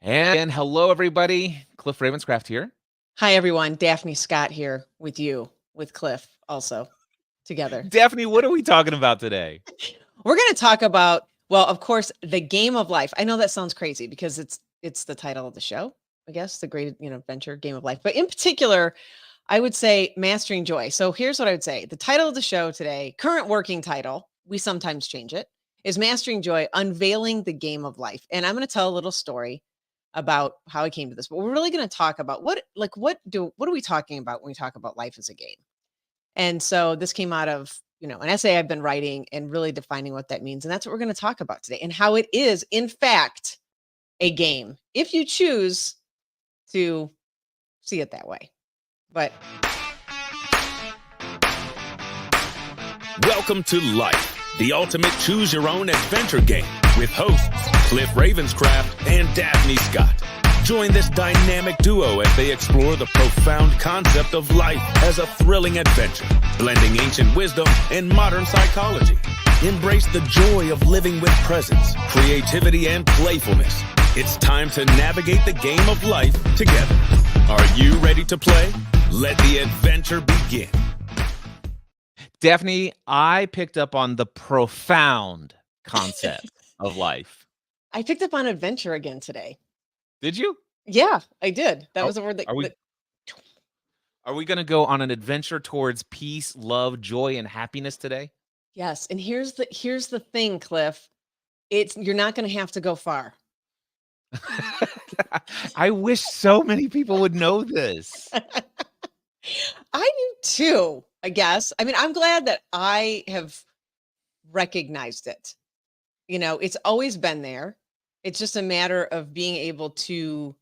And hello, everybody. Cliff Ravenscraft here. Hi, everyone. Daphne Scott here with you, with Cliff also together. Daphne, what are we talking about today? We're going to talk about, well, of course, the game of life. I know that sounds crazy because it's the title of the show, I guess, the great, adventure game of life. But in particular, I would say mastering joy. So here's what I would say. The title of the show today, current working title, we sometimes change it, is Mastering Joy, Unveiling the Game of Life. And I'm going to tell a little story about how I came to this, but we're really going to talk about what are we talking about when we talk about life as a game? And so this came out of, an essay I've been writing and really defining what that means. And that's what we're going to talk about today, and how it is, in fact, a game if you choose to see it that way. But welcome to Life, the ultimate choose your own adventure game with hosts Cliff Ravenscraft and Daphne Scott. Join this dynamic duo as they explore the profound concept of life as a thrilling adventure, blending ancient wisdom and modern psychology. Embrace the joy of living with presence, creativity, and playfulness. It's time to navigate the game of life together. Are you ready to play? Let the adventure begin. Daphne, I picked up on the profound concept of life. I picked up on adventure again today. Did you? Yeah, I did. That was a word that... Are we going to go on an adventure towards peace, love, joy, and happiness today? Yes. And here's the thing, Cliff. You're not going to have to go far. I wish so many people would know this. I do too, I guess. I mean, I'm glad that I have recognized it. It's always been there. It's just a matter of being able to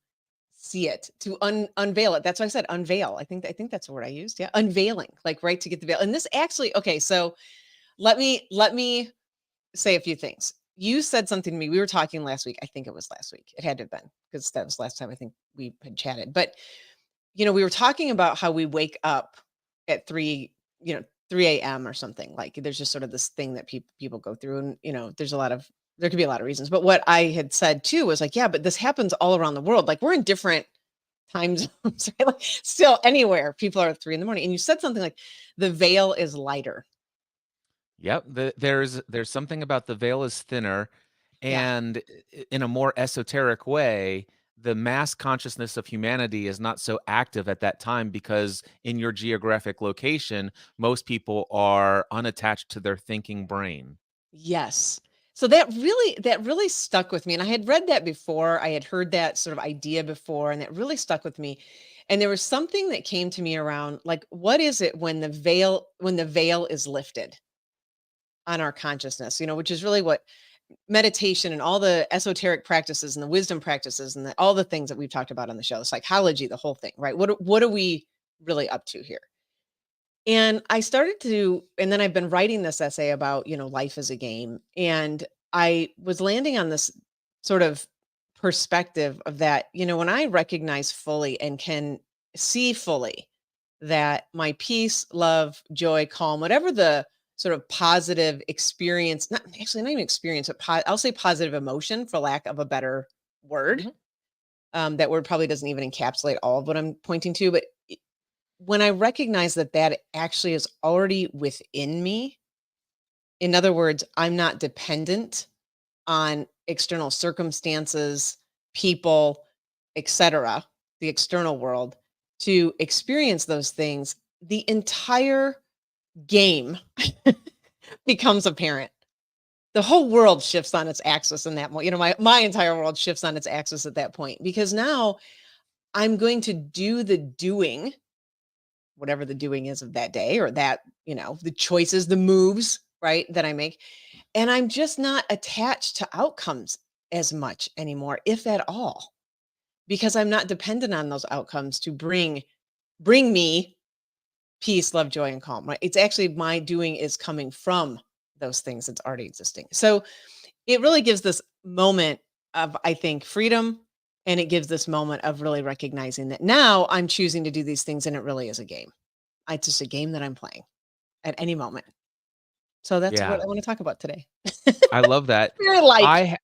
see it, to unveil it. That's why I said unveil. I think that's the word I used. Yeah. Unveiling, like right to get the veil. And this actually, okay. So let me say a few things. You said something to me. We were talking last week. I think it was last week. It had to have been, because that was last time I think we had chatted. But, we were talking about how we wake up at 3 a.m. or something. Like there's just sort of this thing that people go through. And, there could be a lot of reasons. But what I had said too was like, yeah, but this happens all around the world. Like we're in different time zones, right? Like still anywhere people are at 3 a.m. And you said something like the veil is lighter. Yep. There's something about the veil is thinner, and in a more esoteric way, the mass consciousness of humanity is not so active at that time because in your geographic location, most people are unattached to their thinking brain. Yes. So that really stuck with me. And I had read that before. I had heard that sort of idea before, and that really stuck with me. And there was something that came to me around, like, what is it when the veil is lifted on our consciousness, which is really what meditation and all the esoteric practices and the wisdom practices and all the things that we've talked about on the show, the psychology, the whole thing, right? What are we really up to here? And I started to, and then I've been writing this essay about, life as a game. And I was landing on this sort of perspective of that, when I recognize fully and can see fully that my peace, love, joy, calm, whatever the sort of positive experience, not even experience, but I'll say positive emotion for lack of a better word. Mm-hmm. That word probably doesn't even encapsulate all of what I'm pointing to, but when I recognize that actually is already within me, in other words, I'm not dependent on external circumstances, people, etc., the external world, to experience those things, the entire game becomes apparent. The whole world shifts on its axis in that moment. My entire world shifts on its axis at that point, because now I'm going to do the doing, whatever the doing is of that day, or that, the choices, the moves, right, that I make. And I'm just not attached to outcomes as much anymore, if at all, because I'm not dependent on those outcomes to bring me peace, love, joy, and calm, right? It's actually my doing is coming from those things that's already existing. So it really gives this moment of, I think, freedom. And it gives this moment of really recognizing that now I'm choosing to do these things, and it really is a game. It's just a game that I'm playing at any moment. So that's what I want to talk about today. I love that. Very light.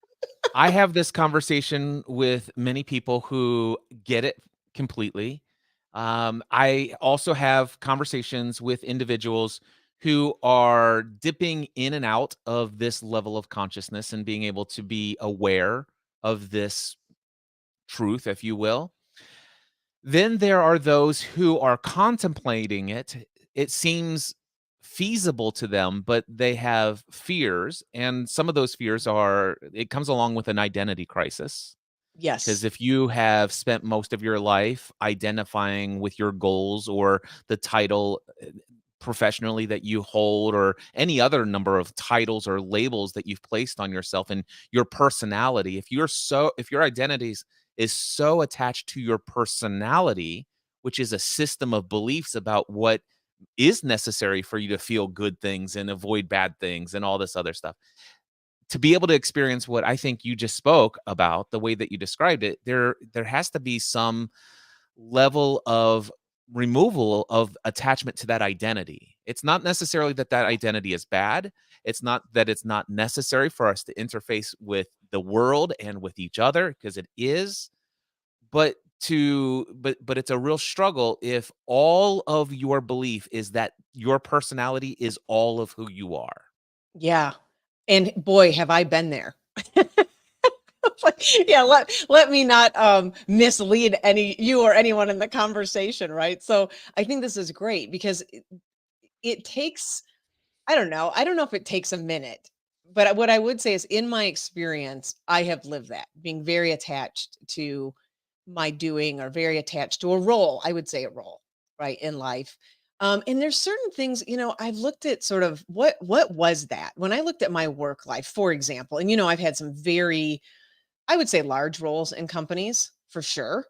I have this conversation with many people who get it completely. I also have conversations with individuals who are dipping in and out of this level of consciousness and being able to be aware of this truth, if you will. Then there are those who are contemplating it. It seems feasible to them, but they have fears. And some of those fears are, it comes along with an identity crisis. Because Yes. if you have spent most of your life identifying with your goals or the title professionally that you hold or any other number of titles or labels that you've placed on yourself and your personality, if your identities is so attached to your personality, which is a system of beliefs about what is necessary for you to feel good things and avoid bad things and all this other stuff, to be able to experience what I think you just spoke about, the way that you described it, there has to be some level of removal of attachment to that identity. It's not necessarily that that identity is bad. It's not that it's not necessary for us to interface with the world and with each other, because it is, but it's a real struggle if all of your belief is that your personality is all of who you are. Yeah. And boy, have I been there. Yeah, let me not mislead any you or anyone in the conversation, right? So I think this is great because it takes, I don't know if it takes a minute, but what I would say is in my experience, I have lived that, being very attached to my doing or very attached to a role. I would say a role, right, in life. And there's certain things, I've looked at sort of what was that when I looked at my work life, for example, and I've had some very, I would say, large roles in companies for sure.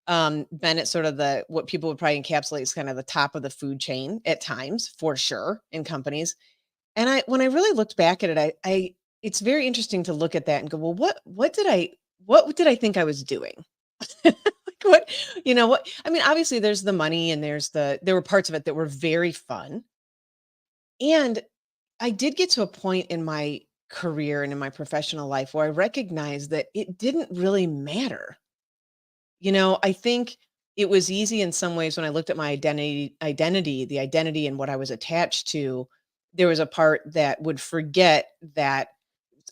Been at sort of the what people would probably encapsulate as kind of the top of the food chain at times, for sure, in companies. And when I really looked back at it, I it's very interesting to look at that and go, well, what did I think I was doing? Like what, what I mean, obviously there's the money and there were parts of it that were very fun. And I did get to a point in my career and in my professional life where I recognized that it didn't really matter. I think it was easy in some ways when I looked at my the identity and what I was attached to. There was a part that would forget that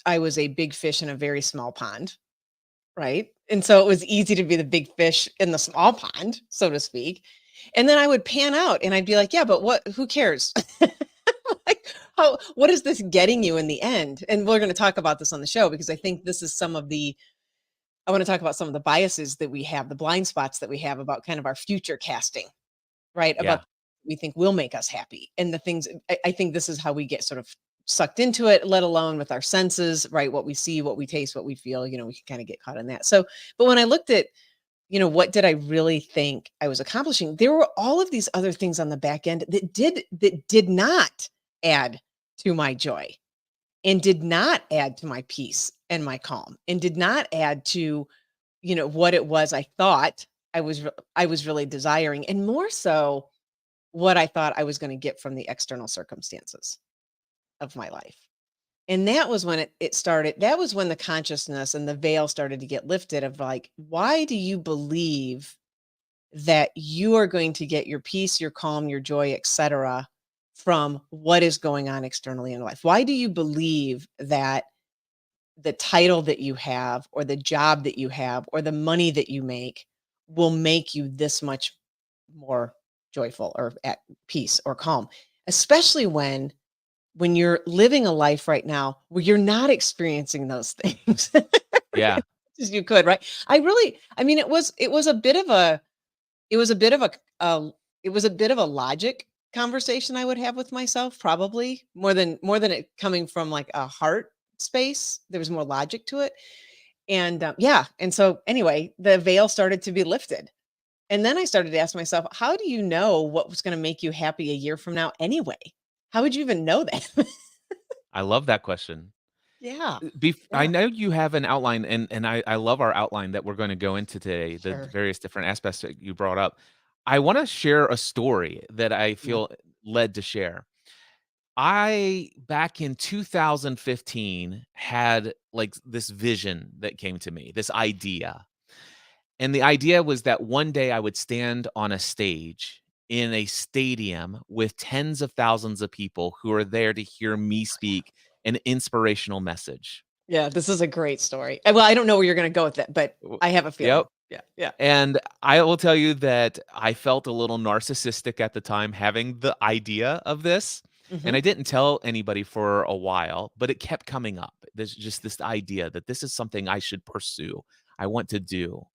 I was a big fish in a very small pond, right? And so it was easy to be the big fish in the small pond, so to speak. And then I would pan out and I'd be like, yeah, but who cares? Like, what is this getting you in the end? And we're going to talk about this on the show because I think this is I want to talk about some of the biases that we have, the blind spots that we have about kind of our future casting, right? About Yeah. we think will make us happy. And the things I think this is how we get sort of sucked into it, let alone with our senses, right? What we see, what we taste, what we feel, we can kind of get caught in that. So, but when I looked at, what did I really think I was accomplishing? There were all of these other things on the back end that did not add to my joy and did not add to my peace and my calm and did not add to, what it was I thought I was really desiring, and more so what I thought I was going to get from the external circumstances of my life. And that was when it started. That was when the consciousness and the veil started to get lifted of like, why do you believe that you are going to get your peace, your calm, your joy, etc., from what is going on externally in life? Why do you believe that the title that you have or the job that you have or the money that you make will make you this much more joyful or at peace or calm, especially when you're living a life right now where you're not experiencing those things Yeah. as you could, right? I mean, it was a bit of a it was a bit of a uh, it was a bit of a logic conversation I would have with myself, probably more than it coming from like a heart space. There was more logic to it, and yeah. And so anyway, the veil started to be lifted, and then I started to ask myself, how do you know what was going to make you happy a year from now anyway? How would you even know that? I love that question. Yeah, I yeah, know you have an outline, and I love our outline that we're gonna go into today, the sure. various different aspects that you brought up. I wanna share a story that I Yeah. feel led to share. I, back in 2015, had like this vision that came to me, this idea. And the idea was that one day I would stand on a stage in a stadium with tens of thousands of people who are there to hear me speak an inspirational message. Yeah, this is a great story. Well, I don't know where you're gonna go with it, but W I have a Yep. feeling. Yeah, yeah. And I will tell you that I felt a little narcissistic at the time having the idea of this, and Mhm. I didn't tell anybody for a while, but it kept coming up. There's just this idea that this is something I should pursue, I want to do.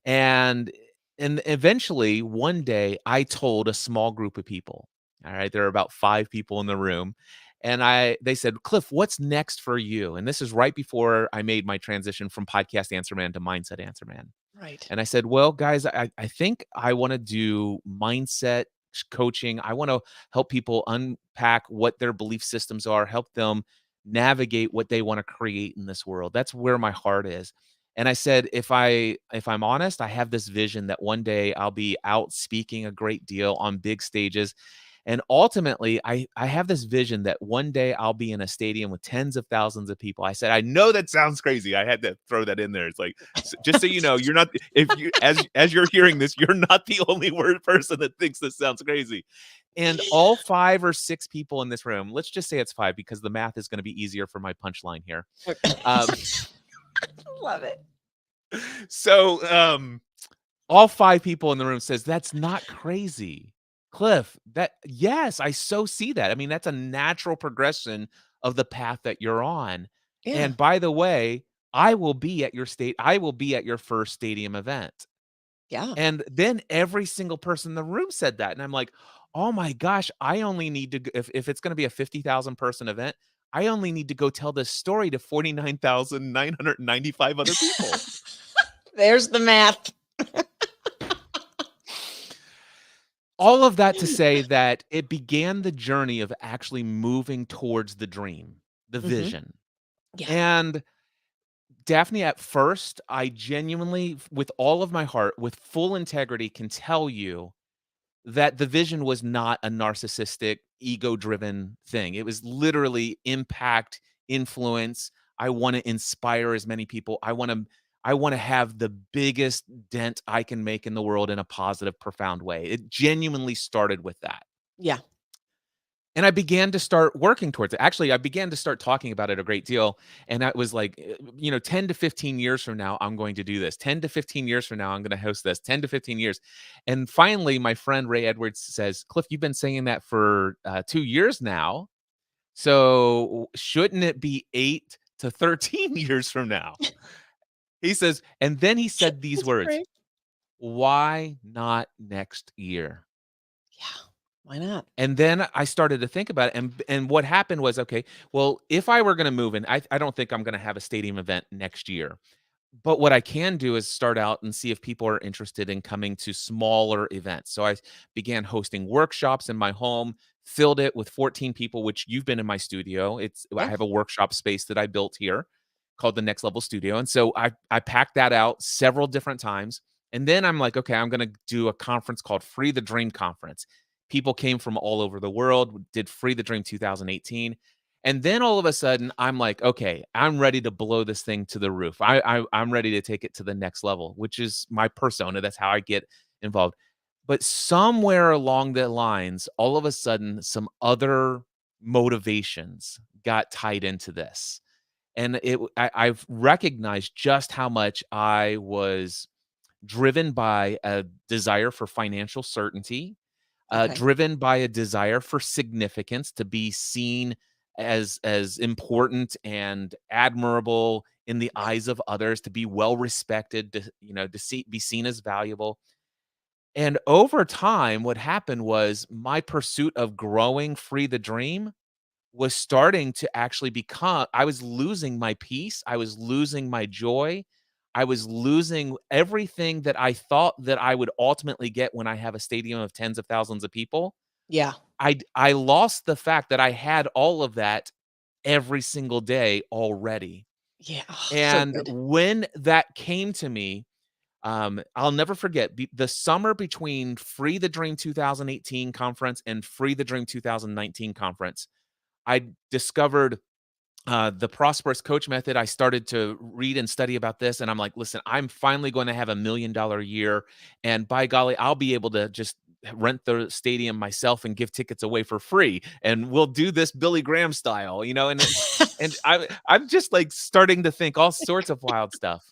And eventually, one day, I told a small group of people, all right? There are about 5 people in the room, and they said, "Cliff, what's next for you?" And this is right before I made my transition from podcast answer man to mindset answer man. Right. And I said, "Well, guys, I think I wanna do mindset coaching. I wanna help people unpack what their belief systems are, help them navigate what they wanna create in this world. That's where my heart is." And I said, if I'm honest, I have this vision that one day I'll be out speaking a great deal on big stages, and ultimately, I have this vision that one day I'll be in a stadium with tens of thousands of people. I said, "I know that sounds crazy." I had to throw that in there. It's like, just so you know, you're not, if you, as you're hearing this, you're not the only word person that thinks this sounds crazy. And all 5 or 6 people in this room, let's just say it's 5 because the math is gonna be easier for my punchline here. Okay. Um, Love it. so, all 5 people in the room says, "That's not crazy. Cliff, that yes, I so see that. I mean, that's a natural progression of the path that you're on. Yeah, And by the way, I will be at your first stadium event." yeah. And then every single person in the room said that, and I'm like, "Oh my gosh, I only need to g if it's gonna be a 50,000 person event, I only need to go tell this story to 49,995 other people." There's the math. All of that to say that it began the journey of actually moving towards the dream, the Mhm. vision. Yeah. And Daphne, at first, I genuinely, with all of my heart, with full integrity, can tell you that the vision was not a narcissistic, ego-driven thing. It was literally impact, influence. I wanna inspire as many people. I wanna have the biggest dent I can make in the world in a positive, profound way. It genuinely started with that. Yeah. And I began to start working towards it. Actually, I began to start talking about it a great deal, and that was like, 10 to 15 years from now, I'm going to do this. 10 to 15 years from now, I'm gonna host this. 10 to 15 years. And finally, my friend Ray Edwards says, "Cliff, you've been saying that for, 2 years now, so shouldn't it be 8 to 13 years from now?" He says, and then he said these That's words, great. "Why not next year?" Yeah. Why not? And then I started to think about it, and what happened was, okay, well, if I were gonna move, and I don't think I'm gonna have a stadium event next year, but what I can do is start out and see if people are interested in coming to smaller events. So I began hosting workshops in my home, filled it with 14 people, which you've been in my studio. I Yeah. have a workshop space that I built here called the Next Level Studio. And so I packed that out several different times. And then I'm like, okay, I'm going to do a conference called Free the Dream Conference. People came from all over the world, did Free the Dream 2018. And then all of a sudden, I'm like, okay, I'm ready to blow this thing to the roof. I'm ready to take it to the next level, which is my persona. That's how I get involved. But somewhere along the lines, all of a sudden, some other motivations got tied into this. And I've recognized just how much I was driven by a desire for financial certainty, Okay. driven by a desire for significance, to be seen as important and admirable in the Yeah. eyes of others, to be well respected, to be seen as valuable. And over time, what happened was my pursuit of growing Free the Dream was starting to actually become, I was losing my peace, I was losing my joy, I was losing everything that I thought that I would ultimately get when I have a stadium of tens of thousands of people. Yeah. I lost the fact that I had all of that every single day already. Yeah. Oh, so And good. when that came to me, I'll never forget the summer between Free the Dream 2018 conference and Free the Dream 2019 conference. I discovered the prosperous coach method. I started to read and study about this, and I'm like, listen, I'm finally going to have $1 million year, and by golly, I'll be able to just rent the stadium myself and give tickets away for free, and we'll do this Billy Graham style, and I'm just like starting to think all sorts of wild stuff.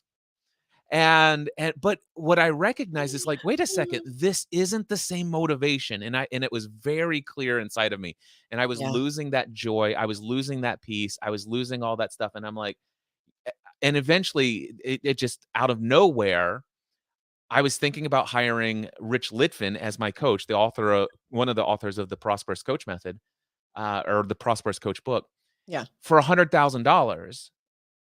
And but what I recognize is like, wait a second, this isn't the same motivation. And it was very clear inside of me. And I was Yeah. losing that joy. I was losing that peace. I was losing all that stuff. And I'm like, and eventually it just out of nowhere, I was thinking about hiring Rich Litvin as my coach, the author of one of the authors of the Prosperous Coach Method, or the Prosperous Coach book, Yeah. for $100,000.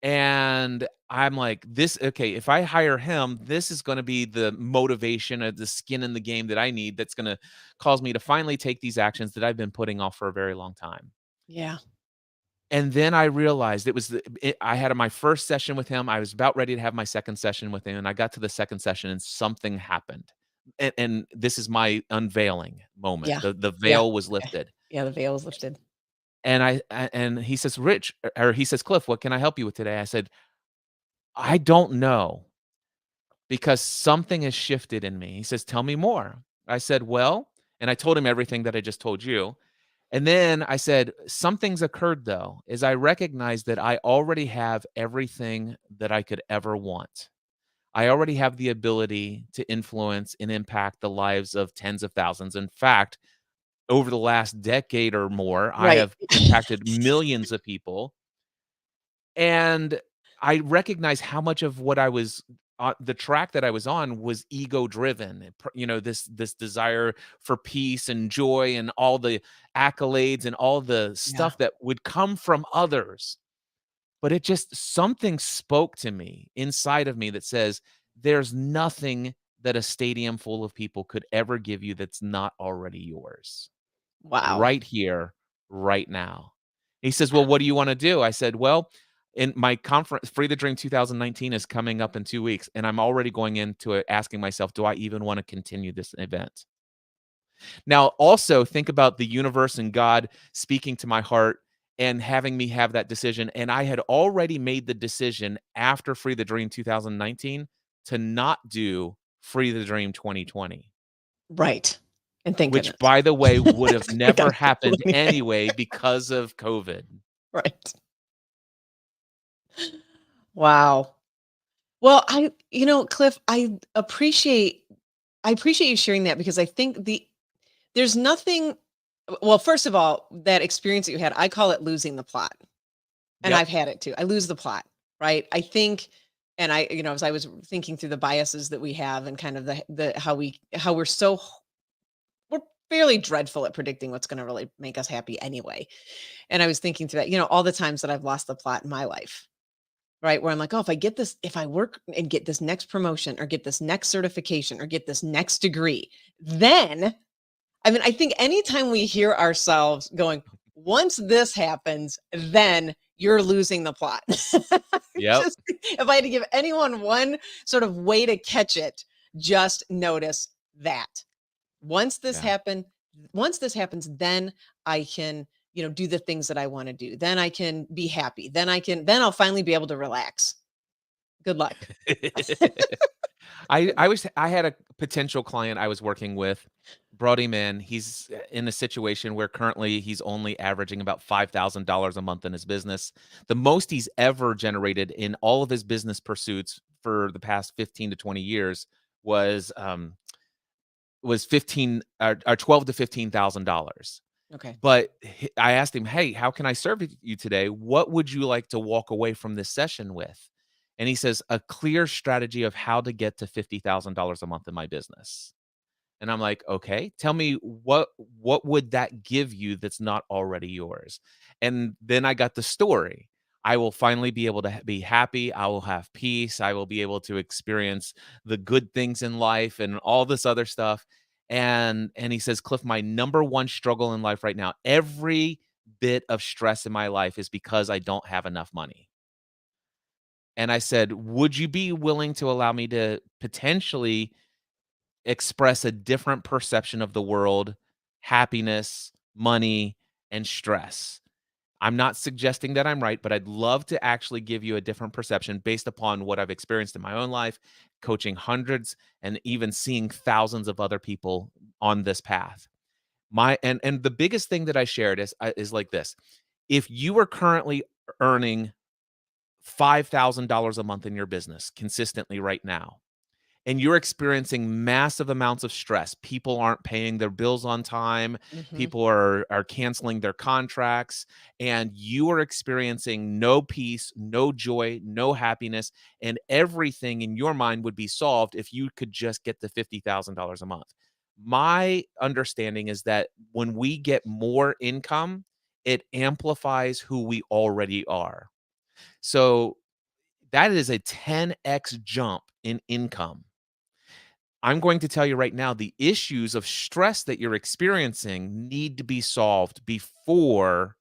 And I'm like, this, okay, if I hire him, this is going to be the motivation of the skin in the game that I need, that's going to cause me to finally take these actions that I've been putting off for a very long time. Yeah. And then I realized I had my first session with him. I was about ready to have my second session with him. And I got to the second session and something happened. And this is my unveiling moment. Yeah. The Yeah. veil was Okay. lifted. Yeah, the veil is lifted. And he says, Rich, or he says, Cliff, what can I help you with today? I said, I don't know, because something has shifted in me. He says, tell me more. I said, well, and I told him everything that I just told you. And then I said, something's occurred though, is I recognize that I already have everything that I could ever want. I already have the ability to influence and impact the lives of tens of thousands. In fact, over the last decade or more, I Right. have impacted millions of people. And I recognize how much of what I was the track that I was on was ego driven. This desire for peace and joy and all the accolades and all the Yeah. stuff that would come from others. But it just something spoke to me inside of me that says there's nothing that a stadium full of people could ever give you that's not already yours. Wow. Right here, right now. He says, "Well, what do you wanna do?" I said, "Well, in my conference Free the Dream 2019 is coming up in 2 weeks, and I'm already going into it asking myself, do I even wanna continue this event?" Now, also think about the universe and God speaking to my heart and having me have that decision, and I had already made the decision after Free the Dream 2019 to not do Free the Dream 2020. Right. And thank Which, goodness. by the way, would have Like, I'm never canceled happened anyway. anyway because of COVID. Right. Wow. Well, Cliff, I appreciate you sharing that, because I think there's nothing. Well, first of all, that experience that you had, I call it losing the plot. And Yep. I've had it too. I lose the plot, right? I think, and as I was thinking through the biases that we have, and kind of the how we're fairly dreadful at predicting what's going to really make us happy anyway. And I was thinking through that, all the times that I've lost the plot in my life, right? Where I'm like, oh, if I work and get this next promotion, or get this next certification, or get this next degree, then, I mean, I think anytime we hear ourselves going, once this happens, then you're losing the plot. Yep. Just, if I had to give anyone one sort of way to catch it, just notice that. Once this Yeah. happen, once this happens, then I can, do the things that I want to do. Then I can be happy. Then I'll finally be able to relax. Good luck. I had a potential client I was working with, brought him in. He's in a situation where currently he's only averaging about $5,000 a month in his business. The most he's ever generated in all of his business pursuits for the past 15 to 20 years was 15 or 12 to $15,000. Okay. But I asked him, "Hey, how can I serve you today? What would you like to walk away from this session with?" And he says, "A clear strategy of how to get to $50,000 a month in my business." And I'm like, "Okay, tell me what would that give you that's not already yours?" And then I got the story. I will finally be able to be happy. I will have peace. I will be able to experience the good things in life and all this other stuff. And he says, "Cliff, my number one struggle in life right now, every bit of stress in my life is because I don't have enough money." And I said, "Would you be willing to allow me to potentially express a different perception of the world, happiness, money, and stress?" I'm not suggesting that I'm right, but I'd love to actually give you a different perception based upon what I've experienced in my own life, coaching hundreds and even seeing thousands of other people on this path. And the biggest thing that I shared is like this. If you are currently earning $5,000 a month in your business consistently right now, and you're experiencing massive amounts of stress. People aren't paying their bills on time. Mhm. People are canceling their contracts, and you are experiencing no peace, no joy, no happiness, and everything in your mind would be solved if you could just get the $50,000 a month. My understanding is that when we get more income, it amplifies who we already are. So that is a 10x jump in income. I'm going to tell you right now, the issues of stress that you're experiencing need to be solved before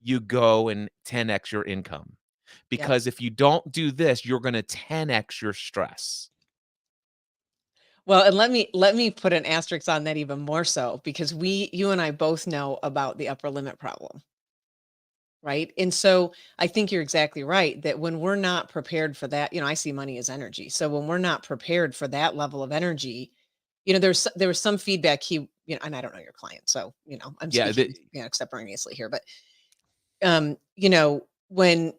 you go and 10x your income. Yep. Because if you don't do this, you're going to 10x your stress. Well, and let me put an asterisk on that even more so because you and I both know about the upper limit problem, right? And so I think you're exactly right that when we're not prepared for that, I see money as energy. So when we're not prepared for that level of energy, there was some feedback and I don't know your client, so I'm Yeah, speaking extemporaneously here, but um, you know, when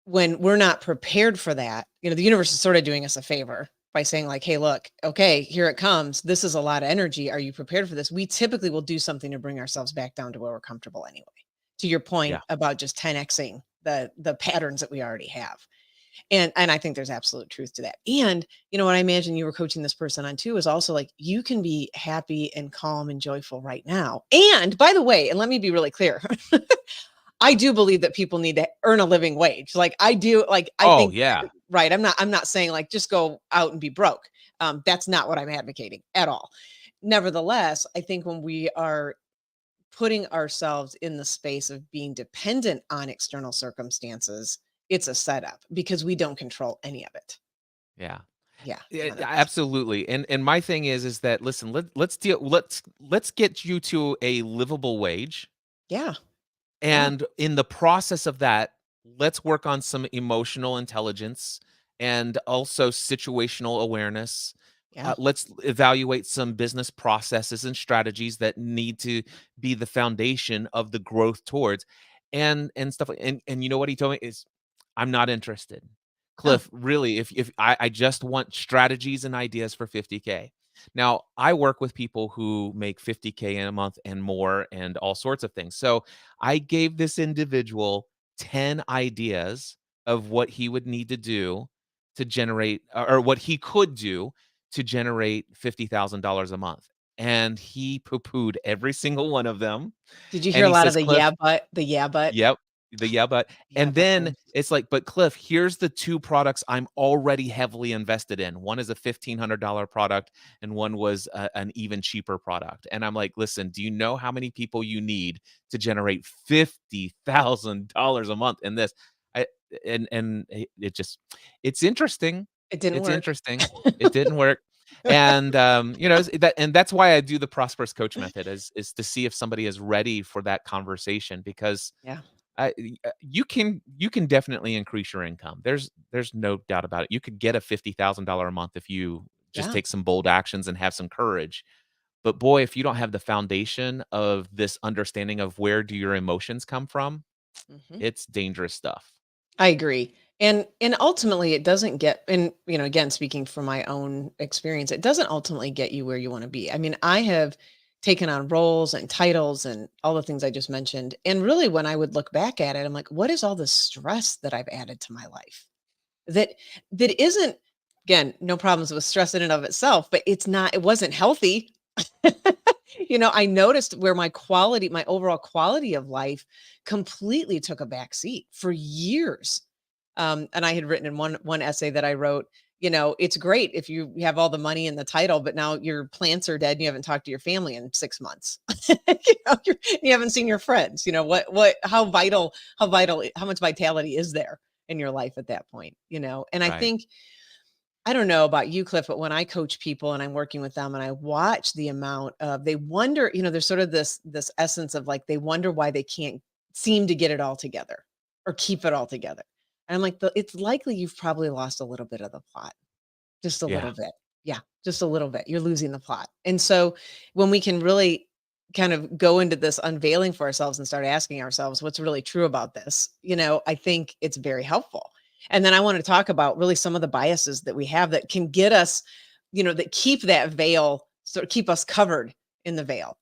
when we're not prepared for that, the universe is sort of doing us a favor by saying like, hey, look, okay, here it comes. This is a lot of energy. Are you prepared for this? We typically will do something to bring ourselves back down to where we're comfortable anyway. To your yeah, point about just 10xing the patterns that we already have. And I think there's absolute truth to that. And what I imagine you were coaching this person on too is also like you can be happy and calm and joyful right now. And by the way, and let me be really clear, I do believe that people need to earn a living wage. Like I do, like I oh think yeah, right. I'm not saying like just go out and be broke. That's not what I'm advocating at all. Nevertheless, I think when we are putting ourselves in the space of being dependent on external circumstances, it's a setup because we don't control any of it. yeah. Yeah, Yeah, 100%. absolutely. And my thing is that listen, let's get you to a livable wage. Yeah, yeah, And in the process of that, let's work on some emotional intelligence and also situational awareness. yeah. Let's evaluate some business processes and strategies that need to be the foundation of the growth towards and stuff. And you know what he told me is, I'm not interested. Oh, Cliff, really, if I just want strategies and ideas for 50K. Now, I work with people who make 50K in a month and more and all sorts of things. So I gave this individual 10 ideas of what he would need to do to generate or what he could do to generate $50,000 a month. And he poo-pooed every single one of them. did you hear And a he lot of says, the "Cliff." yeah, but Yep. Yeah, but yeah, and but then things? it's like, "But Cliff, here's the 2 products I'm already heavily invested in. One is a $1,500 product, and one was an even cheaper product." And I'm like, "Listen, do you know how many people you need to generate $50,000 a month in this?" I and it just it's interesting. It didn't It's work. interesting. It didn't work. And, that's why I do the prosperous coach method is to see if somebody is ready for that conversation because Yeah. you can definitely increase your income. There's no doubt about it. You could get a $50,000 a month if you just Yeah. take some bold actions and have some courage. But boy, if you don't have the foundation of this understanding of where do your emotions come from, Mhm. it's dangerous stuff. I agree. And ultimately it doesn't get and again speaking from my own experience, it doesn't ultimately get you where you want to be. I mean, I have taken on roles and titles and all the things I just mentioned. And really when I would look back at it, I'm like, what is all the stress that I've added to my life? That that isn't again, no problems with stress in and of itself, but it wasn't healthy. I noticed where my overall quality of life completely took a back seat for years. And I had written in one essay that I wrote, it's great if you have all the money and the title, but now your plants are dead and you haven't talked to your family in 6 months. You haven't seen your friends. How much vitality is there in your life at that point? And I Right. think I don't know about you, Cliff, but when I coach people and I'm working with them and I watch the amount of they wonder, there's sort of this essence of like they wonder why they can't seem to get it all together or keep it all together. And I'm like, it's likely you've probably lost a little bit of the plot, just a Yeah. little bit. Yeah, just a little bit. You're losing the plot. And so when we can really kind of go into this unveiling for ourselves and start asking ourselves what's really true about this, I think it's very helpful. And then I want to talk about really some of the biases that we have that can get us, that keep that veil, sort of keep us covered in the veil.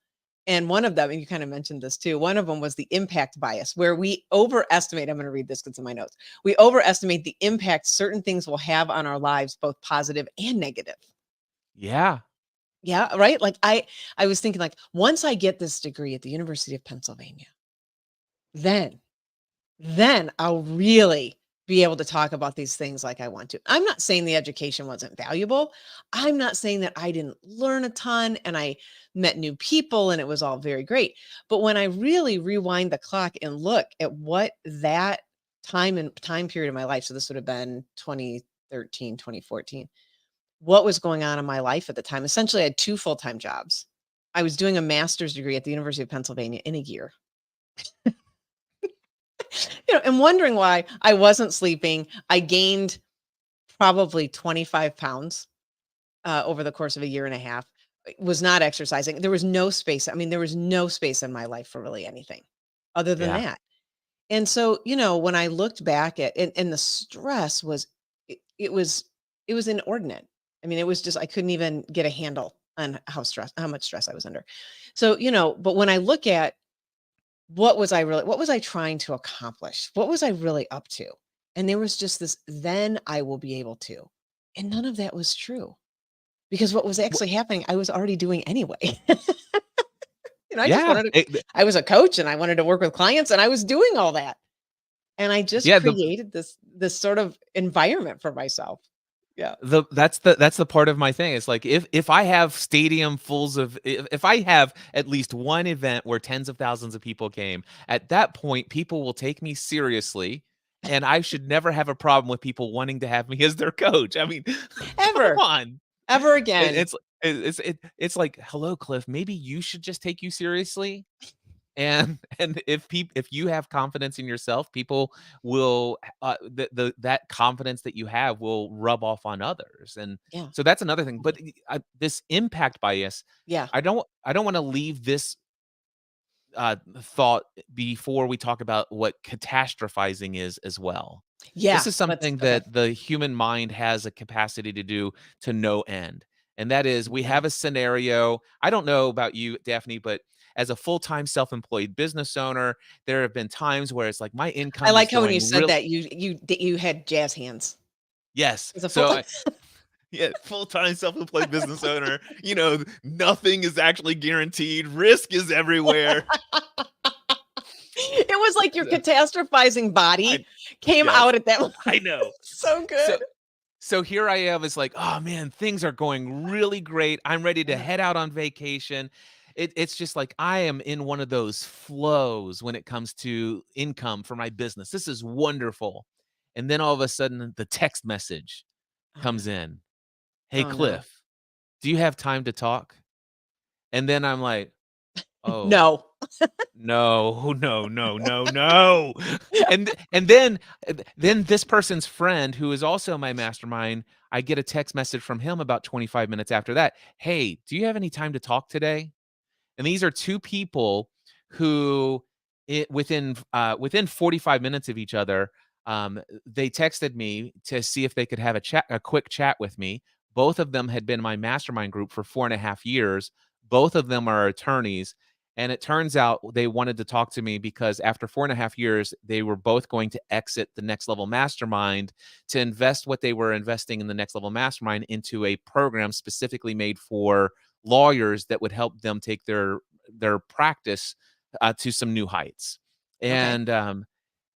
And one of them, and you kind of mentioned this too, one of them was the impact bias, where we overestimate. I'm going to read this because it's in my notes. We overestimate the impact certain things will have on our lives, both positive and negative. Yeah. Yeah, right? Like I was thinking, like, once I get this degree at the University of Pennsylvania, then I'll really be able to talk about these things like I want to. I'm not saying the education wasn't valuable. I'm not saying that I didn't learn a ton and I met new people and it was all very great. But when I really rewind the clock and look at what that time period of my life, so this would have been 2013, 2014, what was going on in my life at the time. Essentially, I had 2 full-time jobs. I was doing a master's degree at the University of Pennsylvania in a year. And wondering why I wasn't sleeping. I gained probably 25 pounds over the course of a year and a half. I was not exercising. There was no space. I mean, there was no space in my life for really anything other than Yeah. that. And so, when I looked back at and the stress was it was inordinate. I mean, it was just I couldn't even get a handle on how much stress I was under. So, but when I look at what was I trying to accomplish? What was I really up to? And there was just this, then I will be able to. And none of that was true because what was Wh actually happening, I was already doing anyway. I just Yeah. wanted to, I was a coach and I wanted to work with clients and I was doing all that. And I just Yeah, the created this sort of environment for myself. Yeah. that's the part of my thing. It's like if I have stadium fulls of if I have at least one event where tens of thousands of people came, at that point people will take me seriously and I should never have a problem with people wanting to have me as their coach. I mean, come Ever, on. ever It, again. it's like, hello, Cliff. Maybe you should just take you seriously. And if you have confidence in yourself, people will that confidence that you have will rub off on others. And Yeah. so that's another thing. But this impact bias, Yeah. I don't want to leave this thought before we talk about what catastrophizing is as well. This Yeah. is Let's something okay. that the human mind has a capacity to do to no end. And that is, we Okay. have a scenario. I don't know about you, Daphne, but as a full-time self-employed business owner, there have been times where it's like my I income is like how when you going said real. that you had jazz hands. Yes. It's a full So yeah, full-time self-employed business owner, nothing is actually guaranteed. Risk is everywhere. It was like your catastrophizing body I came yes, out at that moment. I know. So So good. so here I am, it's like, "Oh, man, things are going really great. I'm ready to Uh, head out on vacation." It's just like I am in one of those flows when it comes to income for my business. This is wonderful. And then all of a sudden, the text message oh, comes no. in. "Hey, Oh, no. Cliff, do you have time to talk?" And then I'm like, "Oh, No. no, no, no, no, no." And then this person's friend, who is also my mastermind, I get a text message from him about 25 minutes after that. "Hey, do you have any time to talk today?" And these are 2 people who within 45 minutes of each other, they texted me to see if they could have a quick chat with me. Both of them had been in my mastermind group for 4.5 years. Both of them are attorneys. And it turns out they wanted to talk to me because after 4.5 years, they were both going to exit the next level mastermind to invest what they were investing in the next level mastermind into a program specifically made for lawyers that would help them take their practice to some new heights. Okay.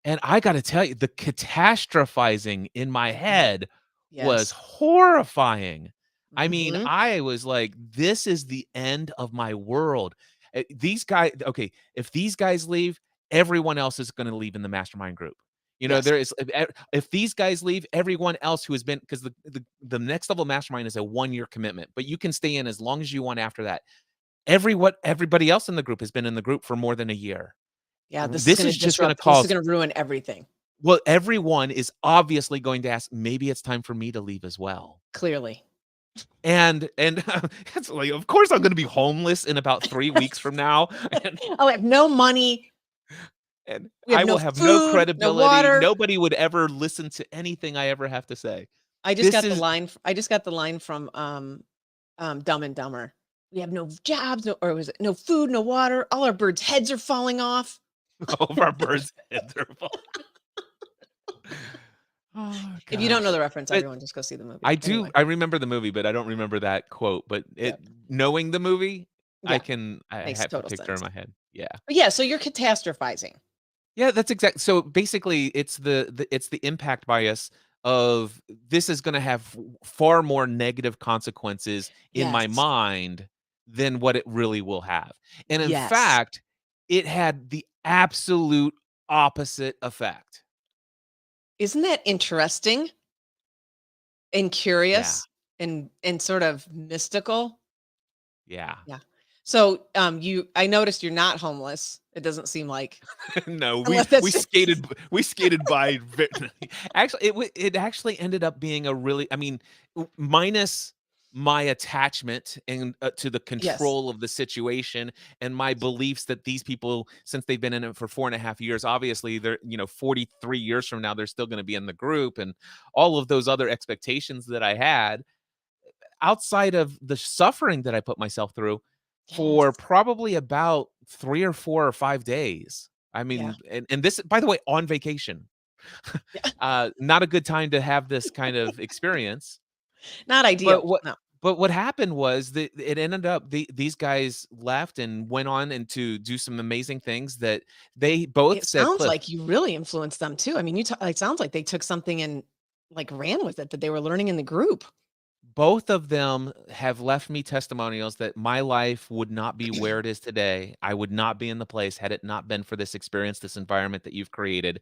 And I got to tell you, the catastrophizing in my Yeah. head was Yes. horrifying. I mean, Mhm. I was like, this is the end of my world. These guys, okay, if these guys leave, everyone else is going to leave in the mastermind group. Yes. There is if these guys leave, everyone else who has been, because the next level mastermind is a 1 year commitment, but you can stay in as long as you want after that. Everybody else in the group has been in the group for more than a year. Yeah, this is This gonna is just gonna disrupt, this is cause gonna ruin everything, well, everyone is obviously going to ask, "Maybe it's time for me to leave as well." clearly. And it's like, of course, I'm gonna be homeless in about 3 weeks from now, and I have no money, and we have I no will have no food, no credibility. water. Nobody would ever listen to anything I ever have to say. I just This got the is line I just got the line from, Dumb and Dumber. "We have no jobs, no," or was it, "No food, no water, all our birds' heads are falling off." all of our birds' heads are falling. Oh If you don't know gosh. the reference, But everyone just go see the I movie. do Anyway, I remember the movie, but I don't remember that quote, but yeah, it knowing the movie, yeah, I makes have the total picture in sense. my head. Yeah. But yeah, so you're catastrophizing. Yeah, that's exact so basically, it's it's the impact bias of this is gonna have far more negative consequences in my Yes, mind than what it really will have. And in yes. fact, it had the absolute opposite effect. Isn't that interesting and Yeah, curious and sort of mystical? yeah. Yeah. So, I noticed you're not homeless. It doesn't seem like, No, unless that's just we skated by ve actually, it actually ended up being a really I mean, minus my attachment and, to the yes, control of the situation and my beliefs that these people, since they've been in it for 4.5 years, obviously, they're 43 years from now, they're still gonna be in the group and all of those other expectations that I had, outside of the suffering that I put myself through yes, for probably about 3 or 4 or 5 days. I yeah, mean, and this, by the way, on vacation. yeah. Not a good time to have this kind of experience. Not But ideal, what no. but what happened was that it ended up these guys left and went on and to do some amazing things that they both It said, sounds "Cliff." like you really influenced them too. I mean, it sounds like they took something and, like, ran with it that they were learning in the group. Both of them have left me testimonials that my life would not be where it is today. I would not be in the place had it not been for this experience, this environment that you've created.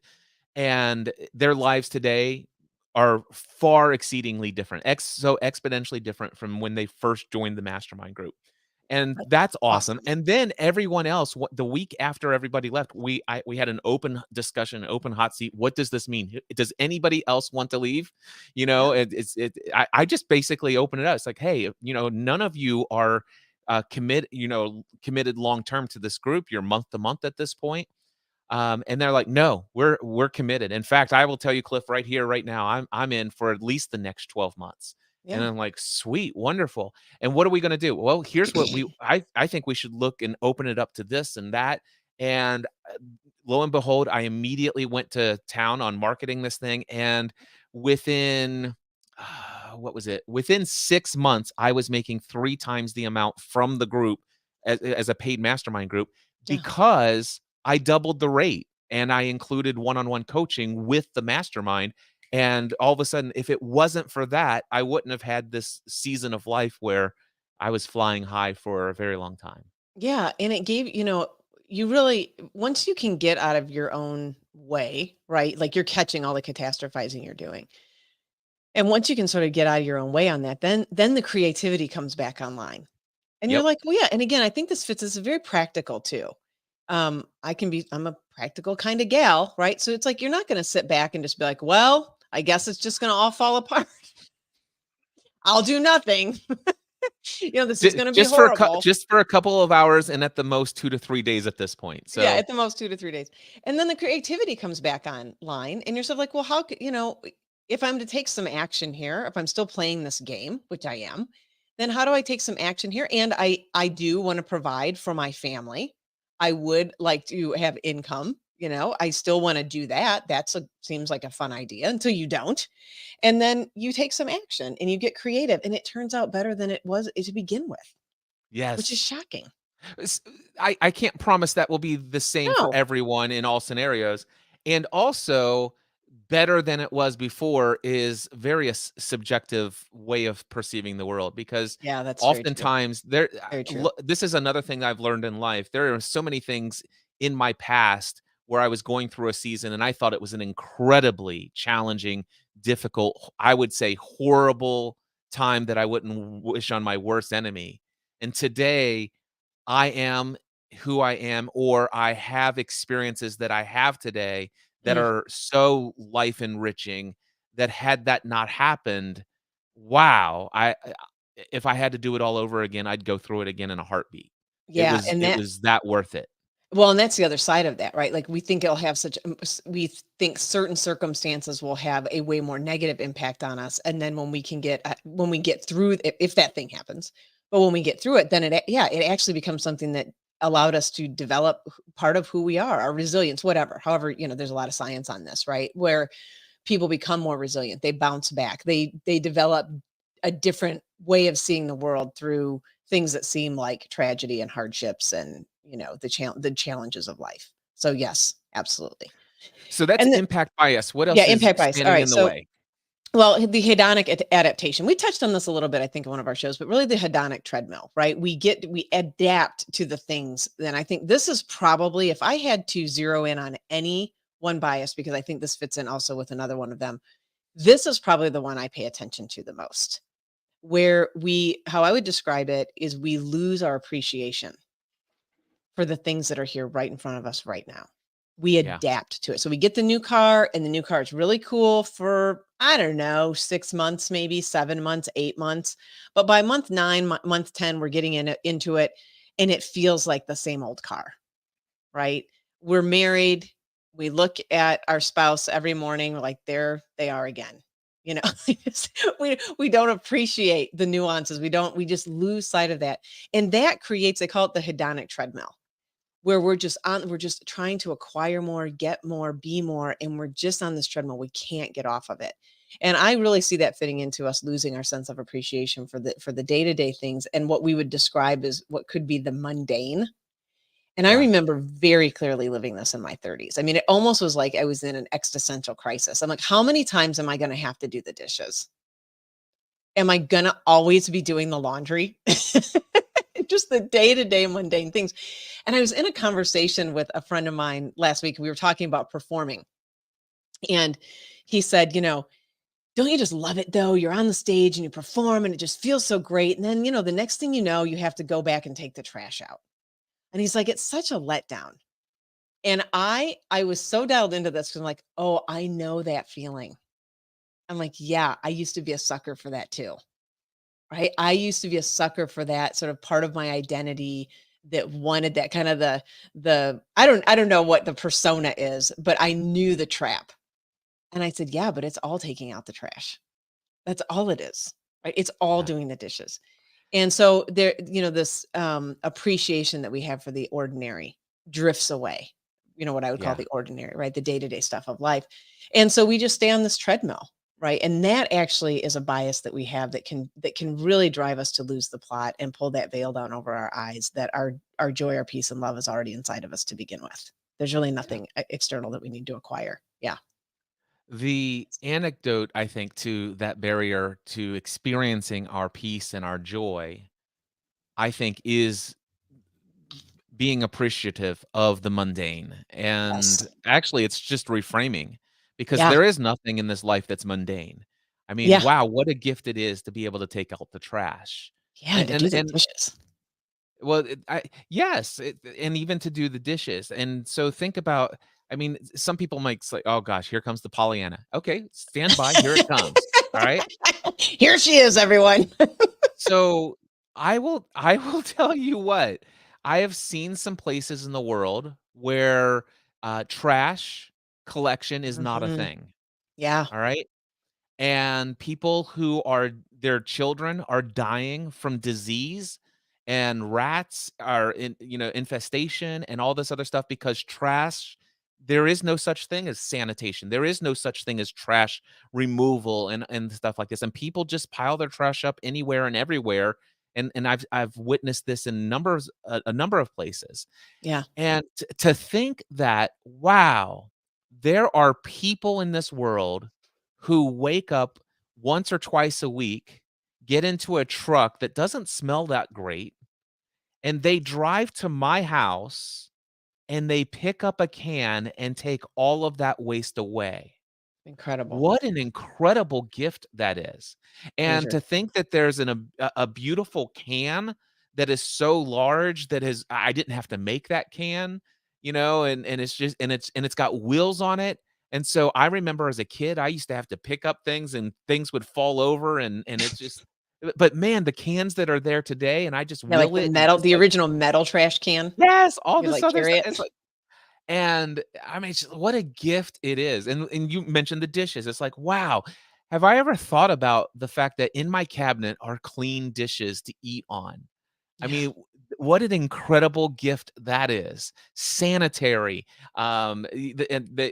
And their lives today are far exceedingly different, so exponentially different from when they first joined the mastermind group. And That's that's awesome. awesome. And then everyone else, the week after everybody left, we had an open discussion, open hot seat. What does this mean? Does anybody else want to leave? Yeah, I just basically open it up. It's like, hey, none of you are committed long term to this group. You're month to month at this point. And they're like, "No, we're committed. In fact, I will tell you, Cliff, right here, right now, I'm in for at least the next 12 months." And yeah. I'm like, "Sweet, wonderful. And what are we gonna do?" Well, here's what I think we should look and open it up to this and that. And lo and behold, I immediately went to town on marketing this thing. And within what was it? Within 6 months, I was making 3 times the amount from the group as a paid mastermind group Yeah. because I doubled the rate and I included one-on-one coaching with the mastermind. And all of a sudden, if it wasn't for that, I wouldn't have had this season of life where I was flying high for a very long time. Yeah, and it gave, you really, once you can get out of your own way, right? Like, you're catching all the catastrophizing you're doing. And once you can sort of get out of your own way on that, then the creativity comes back online. And you're Yep. like, "Well, yeah." And again, I think this is very practical too. I'm a practical kind of gal, right? So it's like you're not going to sit back and just be like, "Well, I guess it's just going to all fall apart. I'll do nothing." This is going to be horrible. Just for a couple of hours and at the most 2 to 3 days at this point. Yeah, So, at the most 2 to 3 days. And then the creativity comes back online and you're sort of like, "Well, how could, if I'm to take some action here, if I'm still playing this game, which I am, then how do I take some action here? And I do want to provide for my family. I would like to have income, I still want to do that. Seems like a fun idea until you don't. And then you take some action and you get creative and it turns out better than it was to begin with, which is yes. shocking. S I can't promise that will be the same for No. everyone in all scenarios, and also, better than it was before is very subjective way of perceiving the world because Yeah, that's very true. oftentimes Very true. this is another thing I've learned in life. There are so many things in my past where I was going through a season and I thought it was an incredibly challenging, difficult, I would say horrible time that I wouldn't wish on my worst enemy. And today I am who I am, or I have experiences that I have today that Mm. are so life enriching that had that not happened, wow, if I had to do it all over again, I'd go through it again in a heartbeat. It Yeah, was and it that was that worth it. well, and that's the other side of that, right? Like we think it'll have such we think certain circumstances will have a way more negative impact on us, and then when we get through if that thing happens, but when we get through it, then yeah, it actually becomes something that allowed us to develop part of who we are, our resilience, whatever. However, there's a lot of science on this, right? Where people become more resilient, they bounce back, they develop a different way of seeing the world through things that seem like tragedy and hardships and the challenges of life. So yes, absolutely. So that's And impact bias. What yeah, else is impact bias. All standing right, in the so way? well, the hedonic adaptation. We touched on this a little bit, I think, in one of our shows, but really the hedonic treadmill, right? We adapt to the things. Then I think this is probably, if I had to zero in on any one bias, because I think this fits in also with another one of them, this is probably the one I pay attention to the most. Where how I would describe it is we lose our appreciation for the things that are here right in front of us right now. We Yeah. adapt to it. So we get the new car, and the new car is really cool for, I don't know, 6 months, maybe 7 months, 8 months. But by month nine, month 10, we're getting into it, and it feels like the same old car, right? We're married. We look at our spouse every morning, we're like, there they are again. You know, we don't appreciate the nuances. We just lose sight of that. And that creates, they call it the hedonic treadmill, where we're just trying to acquire more, get more, be more, and we're just on this treadmill. We can't get off of it. And I really see that fitting into us losing our sense of appreciation for the day-to-day things and what we would describe as what could be the mundane. And I Yeah. remember very clearly living this in my 30s. I mean, it almost was like I was in an existential crisis. I'm like, how many times am I going to have to do the dishes? Am I going to always be doing the laundry? Just the day-to-day mundane things. And I was in a conversation with a friend of mine last week. We were talking about performing. And he said, don't you just love it though? You're on the stage and you perform and it just feels so great. And then, the next thing you know, you have to go back and take the trash out. And he's like, it's such a letdown. And I was so dialed into this because I'm like, oh, I know that feeling. I'm like, yeah, I used to be a sucker for that too. Right? I used to be a sucker for that sort of part of my identity that wanted that kind of the I don't know what the persona is, but I knew the trap. And I said, "Yeah, but it's all taking out the trash. That's all it is." Right? It's all Yeah. doing the dishes. And so there, this appreciation that we have for the ordinary drifts away. What I would call Yeah. the ordinary, right? The day-to-day stuff of life. And so we just stay on this treadmill, right? And that actually is a bias that we have that can really drive us to lose the plot and pull that veil down over our eyes that our joy, our peace, and love is already inside of us to begin with. There's really Yeah. nothing external that we need to acquire. Yeah. The anecdote, I think, to that barrier to experiencing our peace and our joy, I think, is being appreciative of the mundane. Yes. And actually, it's just reframing because Yeah. there is nothing in this life that's mundane. I mean, Yeah. wow, what a gift it is to be able to take out the trash. Yeah. And to do the And dishes. well, yes, and even to do the dishes. And so think about, I mean, some people might say, "Oh gosh, here comes the Pollyanna." Okay, stand by, here it comes. All right. Here she is, everyone. So I will tell you what, I have seen some places in the world where trash collection is not a Mhm. thing. Yeah. All right. And people who are their children are dying from disease, and rats are in, infestation and all this other stuff because trash, there is no such thing as sanitation. There is no such thing as trash removal and stuff like this. And people just pile their trash up anywhere and everywhere. And I've witnessed this in a number of places. Yeah. And to think that, wow, there are people in this world who wake up once or twice a week, get into a truck that doesn't smell that great, and they drive to my house and they pick up a can and take all of that waste away. Incredible. What an incredible gift that is. It is And really to think that there's a beautiful can that is so large that I didn't have to make that can, and it's just and it's got wheels on it. And so I remember as a kid, I used to have to pick up things and things would fall over and it's just but man, the cans that are there today and I just Yeah, like wheel it and just the like original metal trash can. yes, all You this like other carry stuff. it. It's like and I mean, it's just what a gift it is. And you mentioned the dishes. It's like, wow, have I ever thought about the fact that in my cabinet are clean dishes to eat on? I Yeah. mean, what an incredible gift that is. Sanitary. And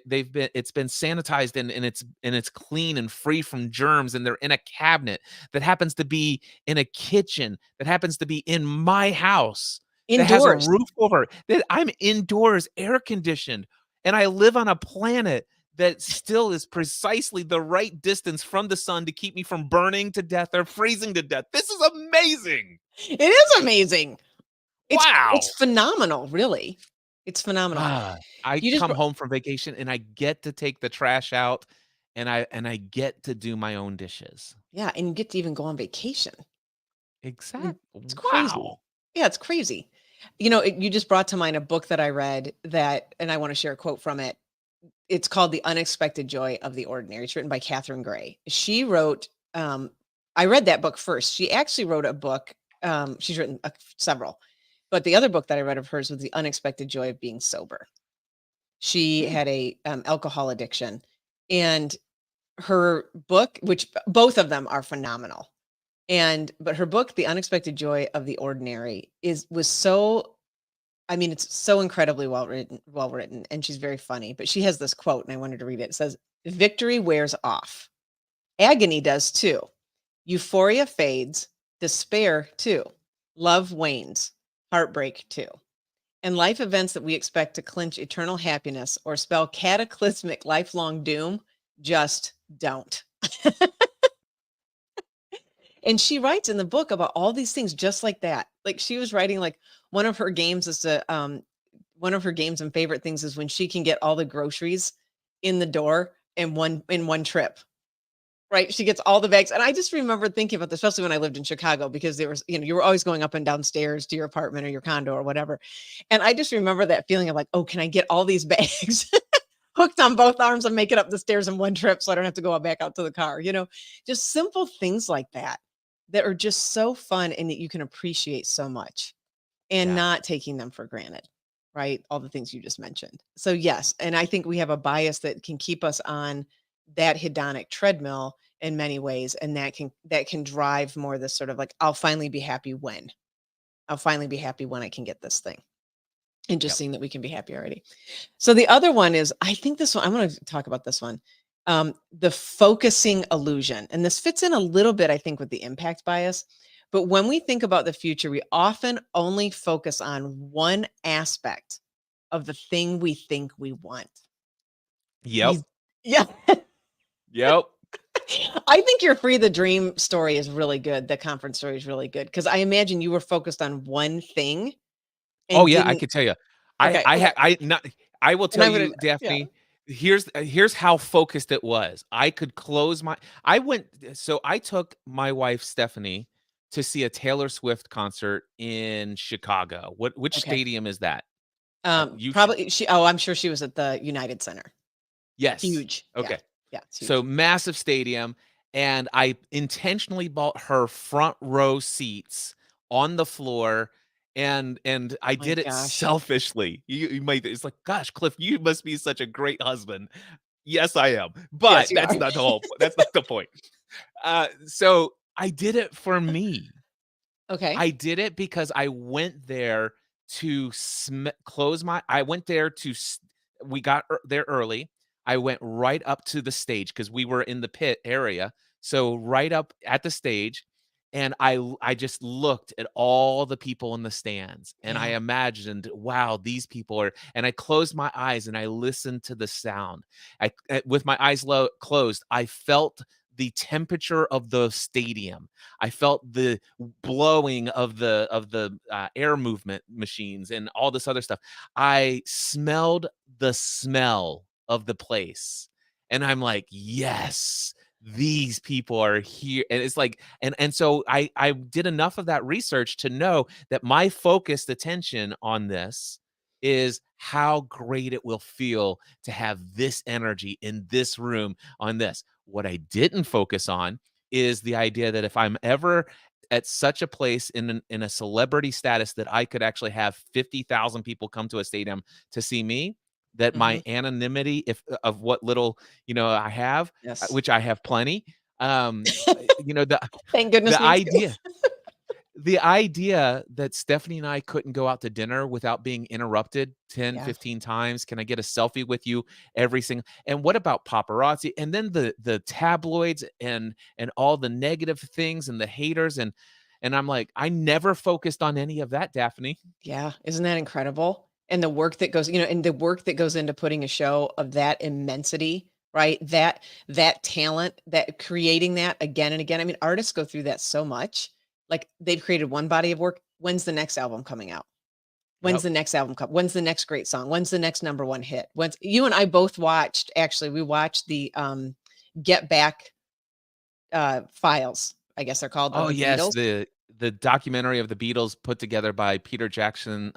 they've been it's been sanitized and it's clean and free from germs, and they're in a cabinet that happens to be in a kitchen that happens to be in my house that has a Indoors. roof over it, that I'm indoors, air conditioned, and I live on a planet that still is precisely the right distance from the sun to keep me from burning to death or freezing to death. This is amazing. It is amazing. It's Wow. phenomenal, really. It's phenomenal. I You just come br home from vacation and I get to take the trash out and I get to do my own dishes. yeah, and you get to even go on vacation. I mean, Exact it's crazy. wow. Yeah, it's crazy. You just brought to mind a book that I read and I wanna share a quote from it. It's called The Unexpected Joy of the Ordinary. It's written by Catherine Gray. She wrote, I read that book first. She actually wrote a book, she's written several, but the other book that I read of hers was The Unexpected Joy of Being Sober. She Hmm, had a, alcohol addiction, and her book, which both of them are phenomenal, but her book, The Unexpected Joy of the Ordinary, was so I mean, it's so incredibly well written, and she's very funny, but she has this quote, and I wanted to read it. It says, "Victory wears off. Agony does too. Euphoria fades, despair too. Love wanes, heartbreak too. And life events that we expect to clinch eternal happiness or spell cataclysmic lifelong doom just don't." And she writes in the book about all these things just like that. Like she was writing like one of her games is to one of her games and favorite things is when she can get all the groceries in the door in one trip. Right? She gets all the bags. And I just remember thinking about this, especially when I lived in Chicago, because there was, you were always going up and downstairs to your apartment or your condo or whatever. And I just remember that feeling of like, oh, can I get all these bags hooked on both arms and make it up the stairs in one trip so I don't have to go back out to the car? Just simple things like that are just so fun and that you can appreciate so much and yeah. not taking them for granted, right? All the things you just mentioned. So yes, and I think we have a bias that can keep us on that hedonic treadmill in many ways, and that can drive more this sort of like, I'll finally be happy when I can get this thing. And just Yep. seeing that we can be happy already. So the other one is, I think this one, I want to talk about this one. The focusing illusion. And this fits in a little bit, I think, with the impact bias. But when we think about the future, we often only focus on one aspect of the thing we think we want. Yep. These, yeah. Yep. I think your Free the Dream story is really good. The conference story is really good because I imagine you were focused on one thing Oh, and yeah, I didn't. could tell you. Okay. Okay. I will And tell I'm going you, to, yeah. Daphne, here's how focused it was. I could close my I went so I took my wife, Stephanie, to see a Taylor Swift concert in Chicago. Which Okay. stadium is that? You should Probably I'm sure she was at the United Center. yes. Huge. Yeah. Okay. Yeah, it's So huge. massive stadium, and I intentionally bought her front row seats on the floor, and I My did it gosh. selfishly. You might it's like, "Gosh, Cliff, you must be such a great husband." Yes, I am, Yes, but you are. that's not the point. So I did it for me. Okay. I did it because I went there to close my I went there to we got there early. I went right up to the stage because we were in the pit area. So right up at the stage, and I just looked at all the people in the stands and I Yeah. imagined, wow, these people are and I closed my eyes and I listened to the sound. With my eyes closed, I felt the temperature of the stadium. I felt the blowing of the air movement machines and all this other stuff. I smelled the smell of the place, and I'm like, "Yes, these people are here. And it's like, and so I did enough of that research to know that my focused attention on this is how great it will feel to have this energy in this room on this. What I didn't focus on is the idea that if I'm ever at such a place in a celebrity status that I could actually have 50,000 people come to a stadium to see me, that Mhm. my anonymity, if of what little, I have, Yes. which I have plenty, the Thank goodness, the me too. idea the idea that Stephanie and I couldn't go out to dinner without being interrupted 10, Yeah. 15 times. Can I get a selfie with you every single, and what about paparazzi? And then the tabloids and all the negative things and the haters, and I'm like, I never focused on any of that, Daphne. Yeah, isn't that incredible? And the work that goes, and the work that goes into putting a show of that immensity, right? That talent, that creating that again and again. I mean, artists go through that so much. Like they've created one body of work. When's the next album coming out? When's Yep. the next album come? When's the next great song? When's the next number one hit? When's you and I both watched, actually, we watched the Get Back files, I guess they're called, of Oh, the yes, Beatles. the documentary of the Beatles put together by Peter Jackson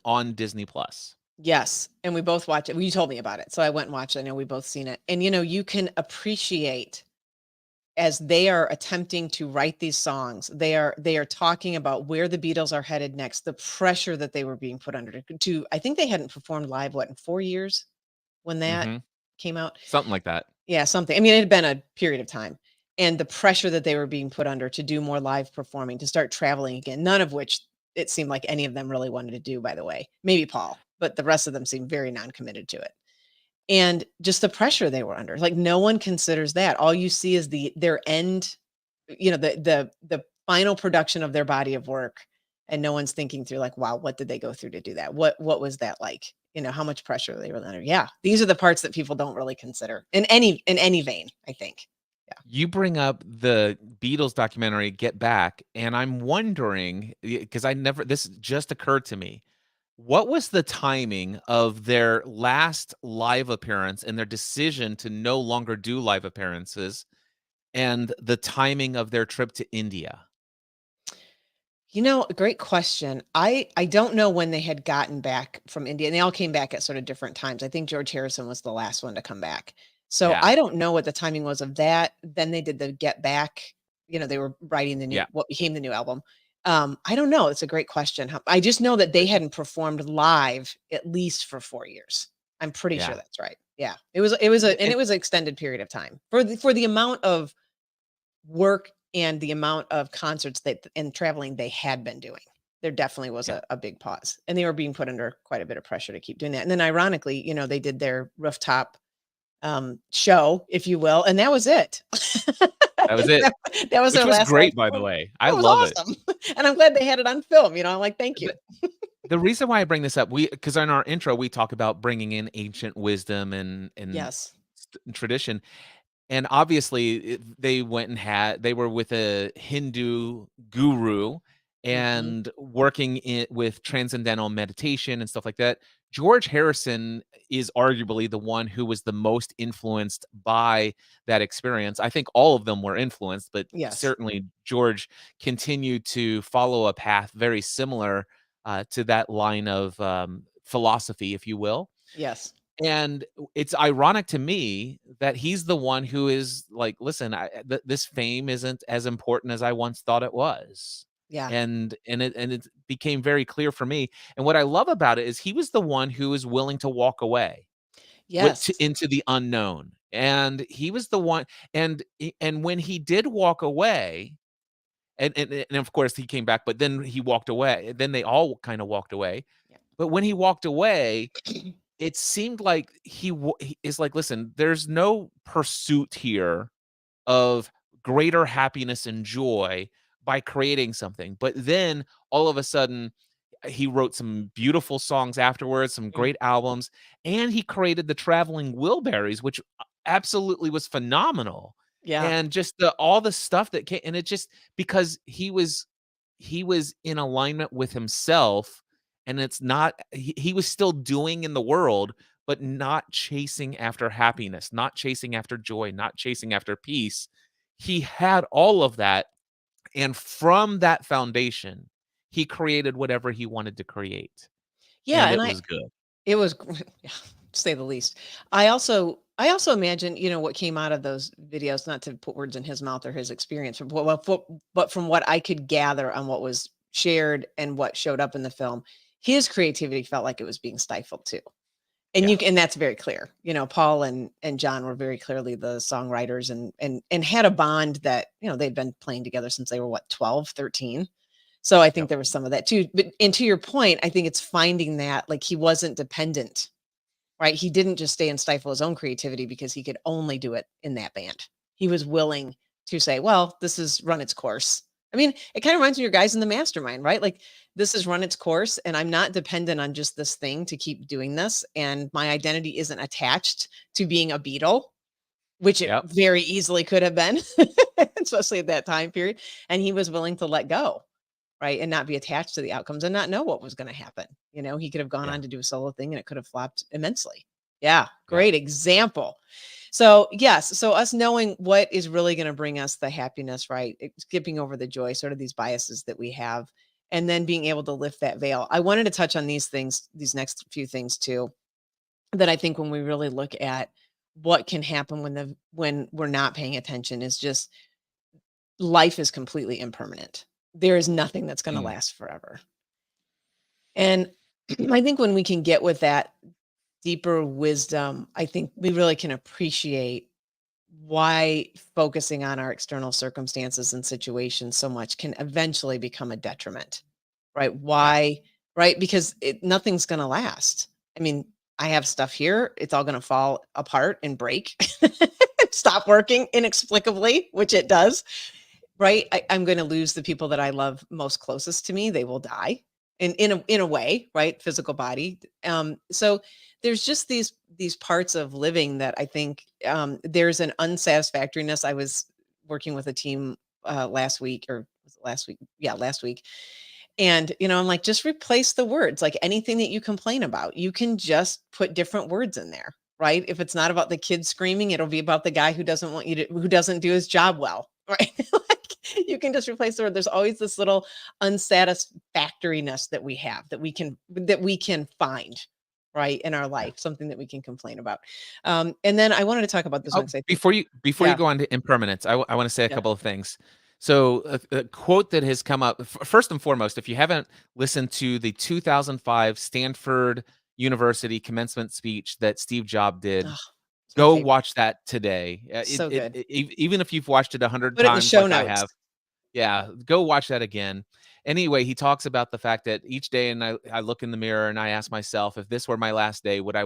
on Disney Plus. Yes, and we both watched it. Well, you told me about it, so I went and watched it. I know we both seen it. And, you can appreciate as they are attempting to write these songs, they are talking about where the Beatles are headed next, the pressure that they were being put under to I think they hadn't performed live, what, in 4 years when that Mhm. came out? Something like that. Yeah, something. I mean, it had been a period of time, and the pressure that they were being put under to do more live performing, to start traveling again, none of which it seemed like any of them really wanted to do, by the way. Maybe Paul, but the rest of them seemed very non-committed to it. And just the pressure they were under. Like no one considers that. All you see is their end, the final production of their body of work. And no one's thinking through like, wow, what did they go through to do that? What was that like? How much pressure they were under. Yeah. These are the parts that people don't really consider in any vein, I think. Yeah. You bring up the Beatles documentary Get Back, and I'm wondering, because this just occurred to me. What was the timing of their last live appearance and their decision to no longer do live appearances, and the timing of their trip to India? A great question. I don't know when they had gotten back from India, and they all came back at sort of different times. I think George Harrison was the last one to come back. So Yeah, I don't know what the timing was of that. Then they did the Get Back. They were writing the new yeah, what became the new album. I don't know. It's a great question. I just know that they hadn't performed live at least for 4 years. I'm pretty sure yeah. that's right. Yeah. It And was an extended period of time for the amount of work and the amount of concerts that and traveling they had been doing. There definitely was yeah. a big pause, and they were being put under quite a bit of pressure to keep doing that. And then ironically, they did their rooftop show, if you will, and that was it. That was it, that, that was which their was last live great, by the performance. way. I It was love it. awesome. And I'm glad they had it on film. I'm like, thank you. The the reason why I bring this up, because in our intro, we talk about bringing in ancient wisdom and Yes. tradition. And obviously, they were with a Hindu guru Hmm. and working with transcendental meditation and stuff like that. George Harrison is arguably the one who was the most influenced by that experience. I think all of them were influenced, but Yes. certainly George continued to follow a path very similar to that line of philosophy, if you will. Yes. And it's ironic to me that he's the one who is like, "Listen, this fame isn't as important as I once thought it was." Yeah. And it became very clear for me. And what I love about it is he was the one who was willing to walk away Yes. into the unknown. And he was the one, and when he did walk away, and of course he came back, but then he walked away. Then they all kind of walked away. But when he walked away, Yeah. it seemed like he is like, "Listen, there's no pursuit here of greater happiness and joy by creating something." But then all of a sudden, he wrote some beautiful songs afterwards, some Mm. great albums, and he created the Traveling Wilburys, which absolutely was phenomenal. Yeah. And just all the stuff that came, and it just because he was in alignment with himself, and it's not he was still doing in the world, but not chasing after happiness, not chasing after joy, not chasing after peace. He had all of that, and from that foundation, he created whatever he wanted to create, Yeah, and and it I was good. it was yeah, to say the least. I also imagine, what came out of those videos, not to put words in his mouth or his experience, but from what I could gather on what was shared and what showed up in the film, his creativity felt like it was being stifled too. And Yeah, that's very clear. Paul and John were very clearly the songwriters and had a bond that, they'd been playing together since they were what, 12, 13. So I think yep, there was some of that too. But and to your point, I think it's finding that like he wasn't dependent, right? He didn't just stay and stifle his own creativity because he could only do it in that band. He was willing to say, well, this has run its course. I mean, it kind of reminds me of your guys in the mastermind, right? Like this has run its course and I'm not dependent on just this thing to keep doing this. And my identity isn't attached to being a Beatle, which it yep, very easily could have been, especially at that time period. And he was willing to let go, right? And not be attached to the outcomes and not know what was going to happen. He could have gone yeah, on to do a solo thing and it could have flopped immensely. Yeah, yep, great example. So, yes, so us knowing what is really going to bring us the happiness, right? Skipping over the joy, sort of these biases that we have, and then being able to lift that veil. I wanted to touch on these things, these next few things too, that I think when we really look at what can happen when we're not paying attention is just life is completely impermanent. There is nothing that's going to mm, last forever. And I think when we can get with that deeper wisdom, I think we really can appreciate why focusing on our external circumstances and situations so much can eventually become a detriment, right? yeah, Why, right? Because nothing's going to last. I mean, I have stuff here, it's all going to fall apart and break, stop working inexplicably, which it does. Right? I'm gonna lose the people that I love most closest to me. They will die in a way, right? Physical body. So there's just these parts of living that I think there's an unsatisfactoriness. I was working with a team last week or was it last week? Yeah, last week. And I'm like, just replace the words. Like anything that you complain about, you can just put different words in there, right? If it's not about the kid screaming, it'll be about the guy who doesn't do his job well, right? Like you can just replace the word. There's always this little unsatisfactoriness that we have that we can find right in our life, something that we can complain about. And then I wanted to talk about this one oh, because I think, before you yeah, go on to impermanence, I wanna say a yeah. couple of things. So, a quote that has come up first and foremost, if you haven't listened to the 2005 Stanford University commencement speech that Steve Jobs did, Oh, it's my go favorite. watch that today. So good. Even if you've watched it 100 Put it in the times show like I notes. have, yeah, go watch that again. Anyway, he talks about the fact that each day and I look in the mirror and I ask myself, if this were my last day, would I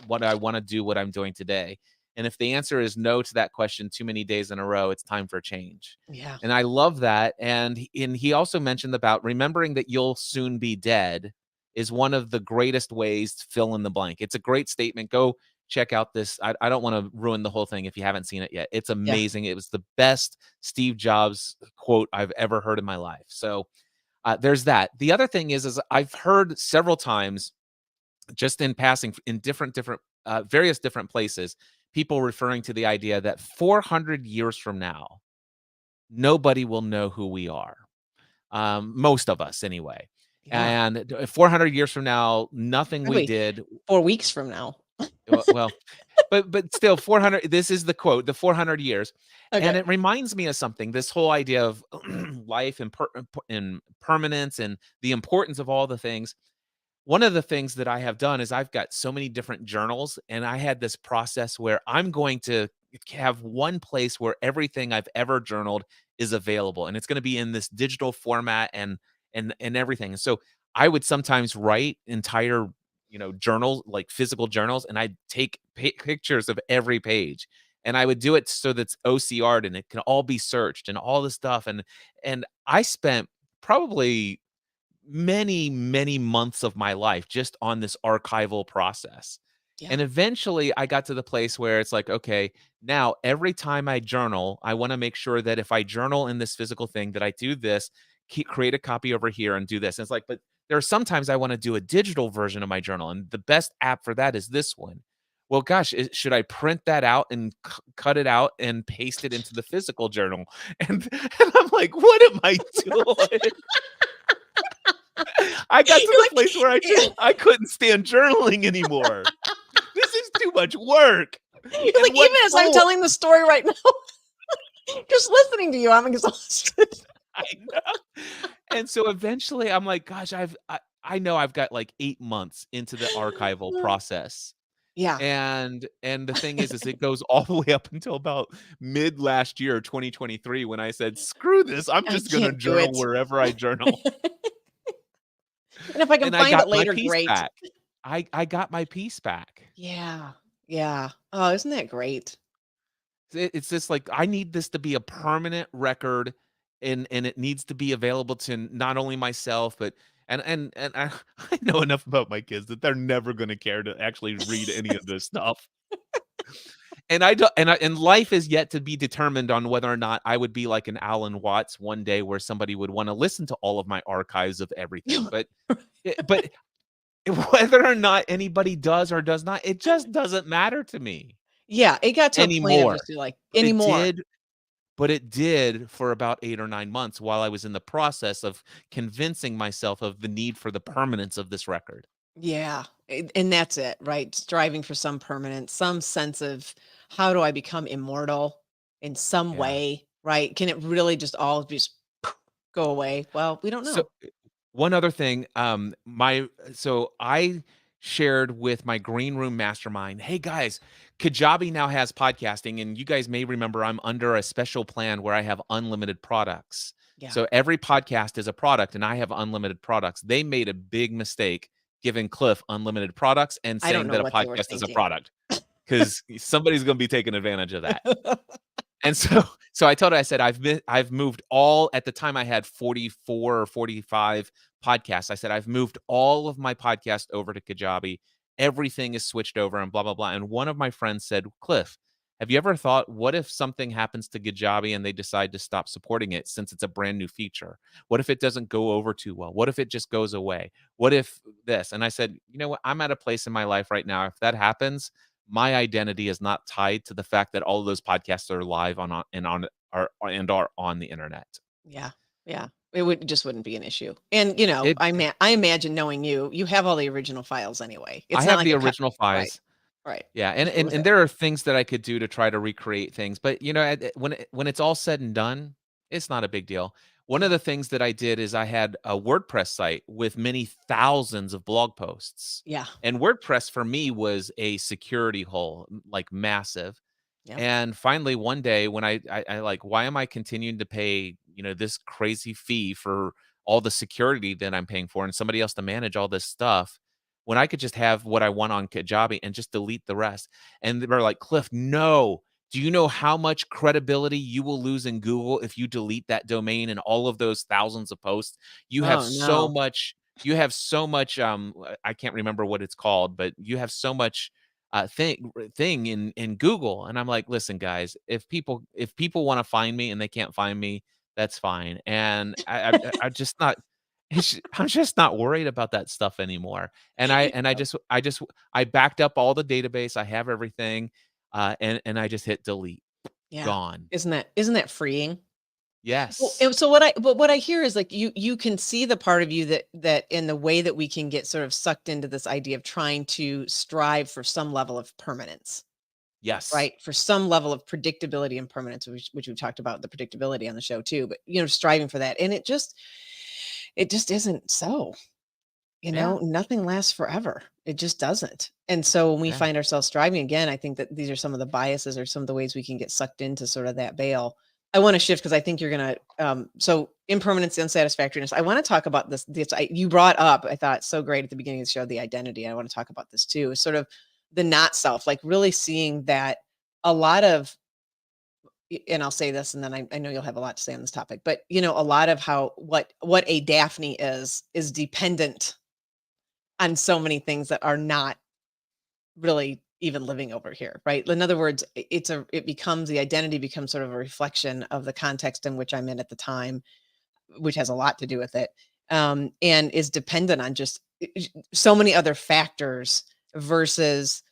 want to do what I'm doing today? And if the answer is no to that question too many days in a row, it's time for change. Yeah. And I love that. And he also mentioned about remembering that you'll soon be dead is one of the greatest ways to fill in the blank. It's a great statement. Go check out this. I don't want to ruin the whole thing if you haven't seen it yet. It's Yeah. amazing. It was the best Steve Jobs quote I've ever heard in my life. So there's that. The other thing is I've heard several times, just in passing, in different various different places, people referring to the idea that 400 years from now, nobody will know who we are. Most of us, anyway. Yeah. And 400 years from now, nothing we Wait, did. 4 weeks from now. Well, but still 400, this is the quote, the 400 years. And Okay. it reminds me of something, this whole idea of life and permanence and the importance of all the things. One of the things that I have done is I've got so many different journals, and I had this process where I'm going to have one place where everything I've ever journaled is available, and it's going to be in this digital format and everything. And so I would sometimes write entire, journals, like physical journals, and I'd take pictures of every page. And I would do it so that's OCR'd and it can all be searched and all this stuff. And I spent probably many, many months of my life just on this archival process. Yeah. And eventually I got to the place where it's like, okay, now every time I journal, I want to make sure that if I journal in this physical thing, that I do this, create a copy over here and do this. And it's like, but there are sometimes I want to do a digital version of my journal, and the best app for that is this one. Well, gosh, should I print that out and cut it out and paste it into the physical journal? And I'm like, what am I doing? I got to You're the place where like, I couldn't stand journaling anymore. This is too much work. you're And like, what even as I'm for? telling the story right now, just listening to you, I'm exhausted. I know. And so eventually I'm like, gosh, I know I've got like 8 months into the archival process. Yeah, And the thing is it goes all the way up until about mid last year, 2023, when I said, screw this, I'm I just gonna can't do journal it. wherever I journal. And if I can And I find got it my later, peace great. back. I got my peace back. Yeah. Yeah. Oh, isn't that great? It's just like, I need this to be a permanent record, and it needs to be available to not only myself, but and I I know enough about my kids that they're never gonna care to actually read any of this stuff. And I don't and life is yet to be determined on whether or not I would be like an Alan Watts one day where somebody would wanna listen to all of my archives of everything, but whether or not anybody does or does not, it just doesn't matter to me Yeah, it got to a point of anymore. just be like, But it anymore. did but it did for about 8 or 9 months while I was in the process of convincing myself of the need for the permanence of this record. Yeah. And that's it, right? Striving for some permanence, some sense of how do I become immortal in some Yeah. way, right? Can it really just all just go away? Well, we don't So, know. one other thing, so I shared with my green room mastermind, "Hey guys, Kajabi now has podcasting, and you guys may remember I'm under a special plan where I have unlimited products. Yeah. So every podcast is a product, and I have unlimited products." They made a big mistake giving Cliff unlimited products and I don't saying know that a what they were podcast is a thinking. product, because somebody's gonna be taking advantage of that. And so I told her, I said, I've moved all at the time I had 44 or 45 podcasts. I said, I've moved all of my podcast over to Kajabi. Everything is switched over and blah, blah, blah. And one of my friends said, Cliff, have you ever thought, what if something happens to Kajabi and they decide to stop supporting it since it's a brand new feature? What if it doesn't go over too well? What if it just goes away? What if this? And I said, you know what? I'm at a place in my life right now. If that happens, my identity is not tied to the fact that all of those podcasts are live are on the internet. Yeah. Yeah. It would just wouldn't be an issue. And, you know, It I imagine knowing you, you have all the original files anyway. I It's not have like the a cut. original Right. files. Right. Yeah, You're good with and it. there are things that I could do to try to recreate things, but, when it's all said and done, it's not a big deal. One of Yeah. the things that I did is I had a WordPress site with many thousands of blog posts, Yeah. and WordPress for me was a security hole, like, massive. Yep. And finally, one day when I like, why am I continuing to pay, this crazy fee for all the security that I'm paying for and somebody else to manage all this stuff when I could just have what I want on Kajabi and just delete the rest? And they're like, Cliff, no. Do you know how much credibility you will lose in Google if you delete that domain and all of those thousands of posts? You have Oh so no. much, I can't remember what it's called, but you have so much thing in Google. And I'm like, listen, guys, if people want to find me and they can't find me, that's fine. And I'm just not. I'm just not worried about that stuff anymore. And I backed up all the database. I have everything, and I just hit delete. Yeah. Gone. Isn't that freeing? Well, Yes. and so what I hear is like you can see the part of you that in the way that we can get sort of sucked into this idea of trying to strive for some level of permanence, Yes. right? For some level of predictability and permanence, which we've talked about the predictability on the show too, but striving for that. And it just isn't so. Yeah. Nothing lasts forever. It just doesn't. And so when we Yeah. find ourselves striving again, I think that these are some of the biases or some of the ways we can get sucked into sort of that bale. I want to shift because I think you're gonna so impermanence, unsatisfactoriness. I want to talk about you brought up, I thought so great at the beginning of the show, the identity. I want to talk about this too. Sort of the not self, like really seeing that a lot of and I'll say this and then I know you'll have a lot to say on this topic, but a lot of how what a Daphne is dependent on so many things that are not really even living over here, right? In other words, it becomes the identity becomes sort of a reflection of the context in which I'm in at the time, which has a lot to do with it. and is dependent on just so many other factors versus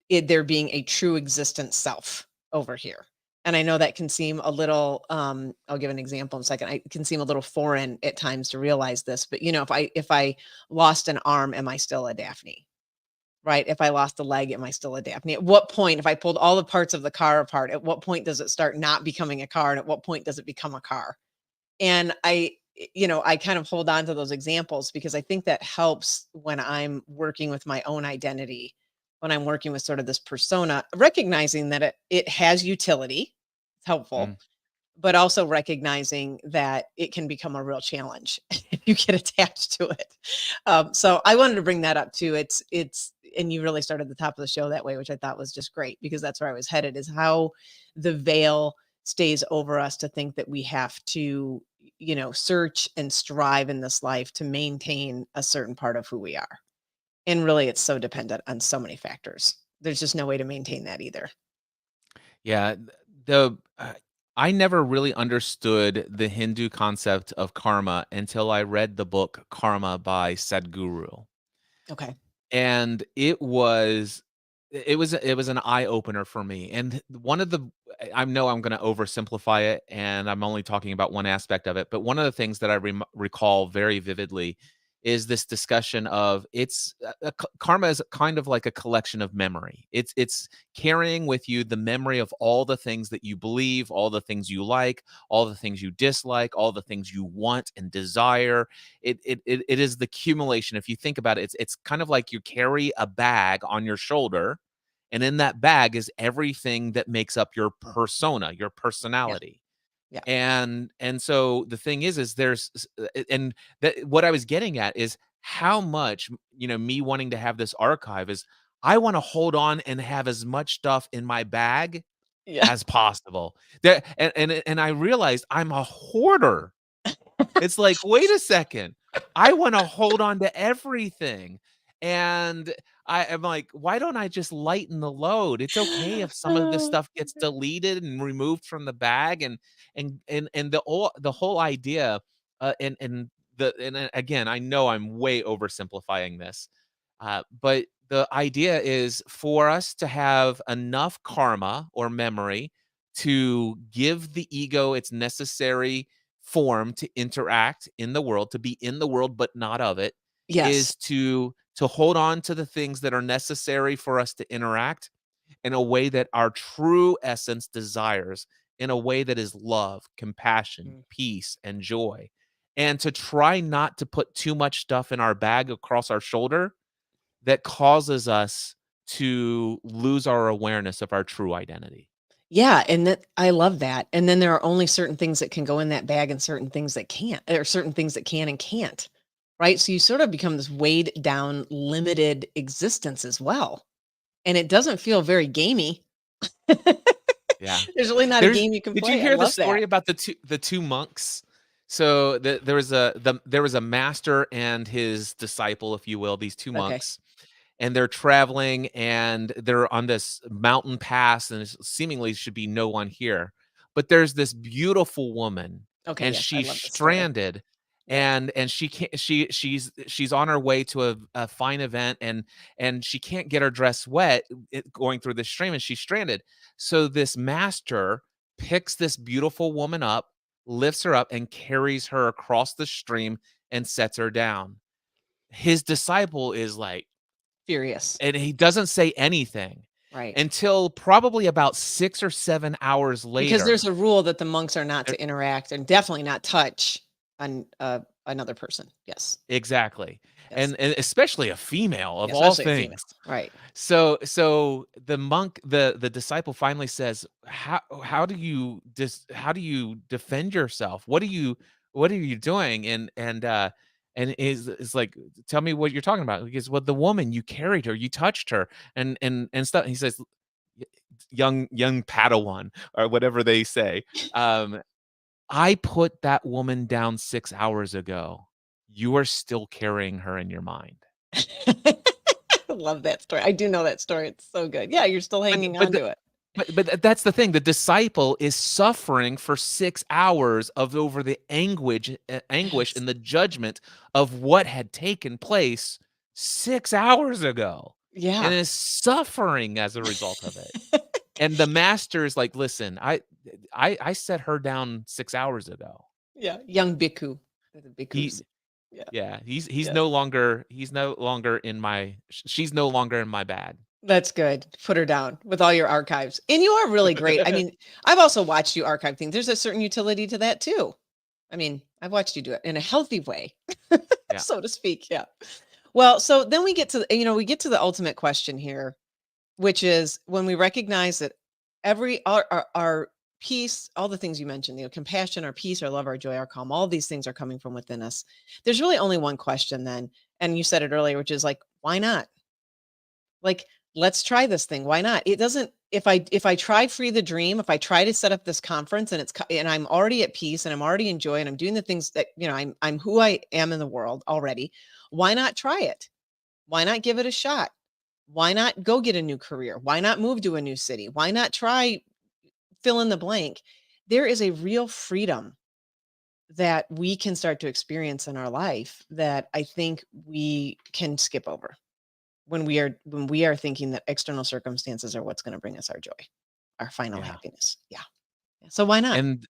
there being a true existent self over here. And I know that can seem a little, I'll give an example in a second. It can seem a little foreign at times to realize this, but if I lost an arm, am I still a Daphne? Right? If I lost a leg, am I still a Daphne? At what point, if I pulled all the parts of the car apart, at what point does it start not becoming a car? And at what point does it become a car? And I kind of hold on to those examples because I think that helps when I'm working with my own identity, when I'm working with sort of this persona, recognizing that it has utility, it's helpful, Mm. but also recognizing that it can become a real challenge if you get attached to it. So I wanted to bring that up too. And you really started the top of the show that way, which I thought was just great because that's where I was headed, is how the veil stays over us to think that we have to, search and strive in this life to maintain a certain part of who we are. And really, it's so dependent on so many factors. There's just no way to maintain that either. Yeah, the I never really understood the Hindu concept of karma until I read the book Karma by Sadhguru. Okay. And it was an eye opener for me. And one of the I know I'm gonna oversimplify it, and I'm only talking about one aspect of it, but one of the things that I recall very vividly is this discussion of karma is kind of like a collection of memory. It's carrying with you the memory of all the things that you believe, all the things you like, all the things you dislike, all the things you want and desire. It is the accumulation. If you think about it, it's kind of like you carry a bag on your shoulder, and in that bag is everything that makes up your persona, your Yeah. personality. Yeah. And so the thing is there's and that what I was getting at is how much, me wanting to have this archive is I want to hold on and have as much stuff in my bag Yeah. as possible. That and I realized I'm a hoarder. It's like, "Wait a second. I wanna hold on to everything." And I'm like, "Why don't I just lighten the load? It's okay if some of this Oh, stuff gets deleted and removed from the bag." And the whole idea, again, I know I'm way oversimplifying this, but the idea is for us to have enough karma or memory to give the ego its necessary form to interact in the world, to be in the world but not of it, yes. is to hold on to the things that are necessary for us to interact in a way that our true essence desires, in a way that is love, compassion, Mm. peace, and joy. And to try not to put too much stuff in our bag across our shoulder that causes us to lose our awareness of our true identity. Yeah, and that I love that. And then there are only certain things that can go in that bag and certain things that can't, or certain things that can and can't. Right? So you sort of become this weighed down, limited existence as well. And it doesn't feel very gamey. Yeah. There's really not a There's game you can Did you play. I hear the love that. story about the two monks? So, there was a master and his disciple, if you will, these 2 Okay. monks, and they're traveling, and they're on this mountain pass, and it's seemingly should be no one here. But there's this beautiful woman, Okay, and yes, I she's love this story. stranded, Yep. and she can't she's on her way to a fine event, and she can't get her dress wet, going through this stream, and she's stranded. So this master picks this beautiful woman up, lifts her up, and carries her across the stream and sets her down. His disciple is like, Furious. and he doesn't say anything Right. until probably about 6 or 7 hours Because later. there's a rule that the monks are not Er to interact and definitely not touch another person. Yes. Exactly. Yes. And especially a female Yeah, of all especially a female. things. Right. So the monk, the disciple finally says, how do you defend yourself? What are you doing?" And is like, "Tell me what you're talking about." He goes, "Well, the woman, you carried her, you touched her and stuff." He says, "Y- young Padawan," or whatever they say. Um, "I put that woman down 6 hours ago. You are still carrying her in your mind." I love that story. I do know that story. It's so good. Yeah, you're still But hanging but on the to it. But that's the thing. The disciple is suffering for 6 hours of over the anguish Yes. and the judgment of what had taken place 6 hours ago, and Yeah. is suffering as a result of it. And the master is like, "Listen, I set her down 6 hours ago." Yeah. Young bhikkhu. They're the bhikkhus. He Yeah. Yeah, Yeah. he's no longer in my she's no longer in my bag. That's good. Put her down with all your archives. And you are really great. I mean, I've also watched you archive things. There's a certain utility to that too. I mean, I've watched you do it in a healthy way, Yeah, so to speak. Yeah. Well, so then we get to, we get to the ultimate question here, which is when we recognize that our peace, all the things you mentioned, compassion, our peace, our love, our joy, our calm, all these things are coming from within us. There's really only one question then. And you said it earlier, which is like, why not? Like, let's try this thing. Why not? It doesn't, if I try free the dream, if I try to set up this conference and and I'm already at peace and I'm already enjoying, I'm doing the things that, I'm who I am in the world already. Why not try it? Why not give it a shot? Why not go get a new career? Why not move to a new city? Why not try fill in the blank? There is a real freedom that we can start to experience in our life that I think we can skip over when we are thinking that external circumstances are what's going to bring us our joy, our final yeah. happiness. Yeah. So why not? And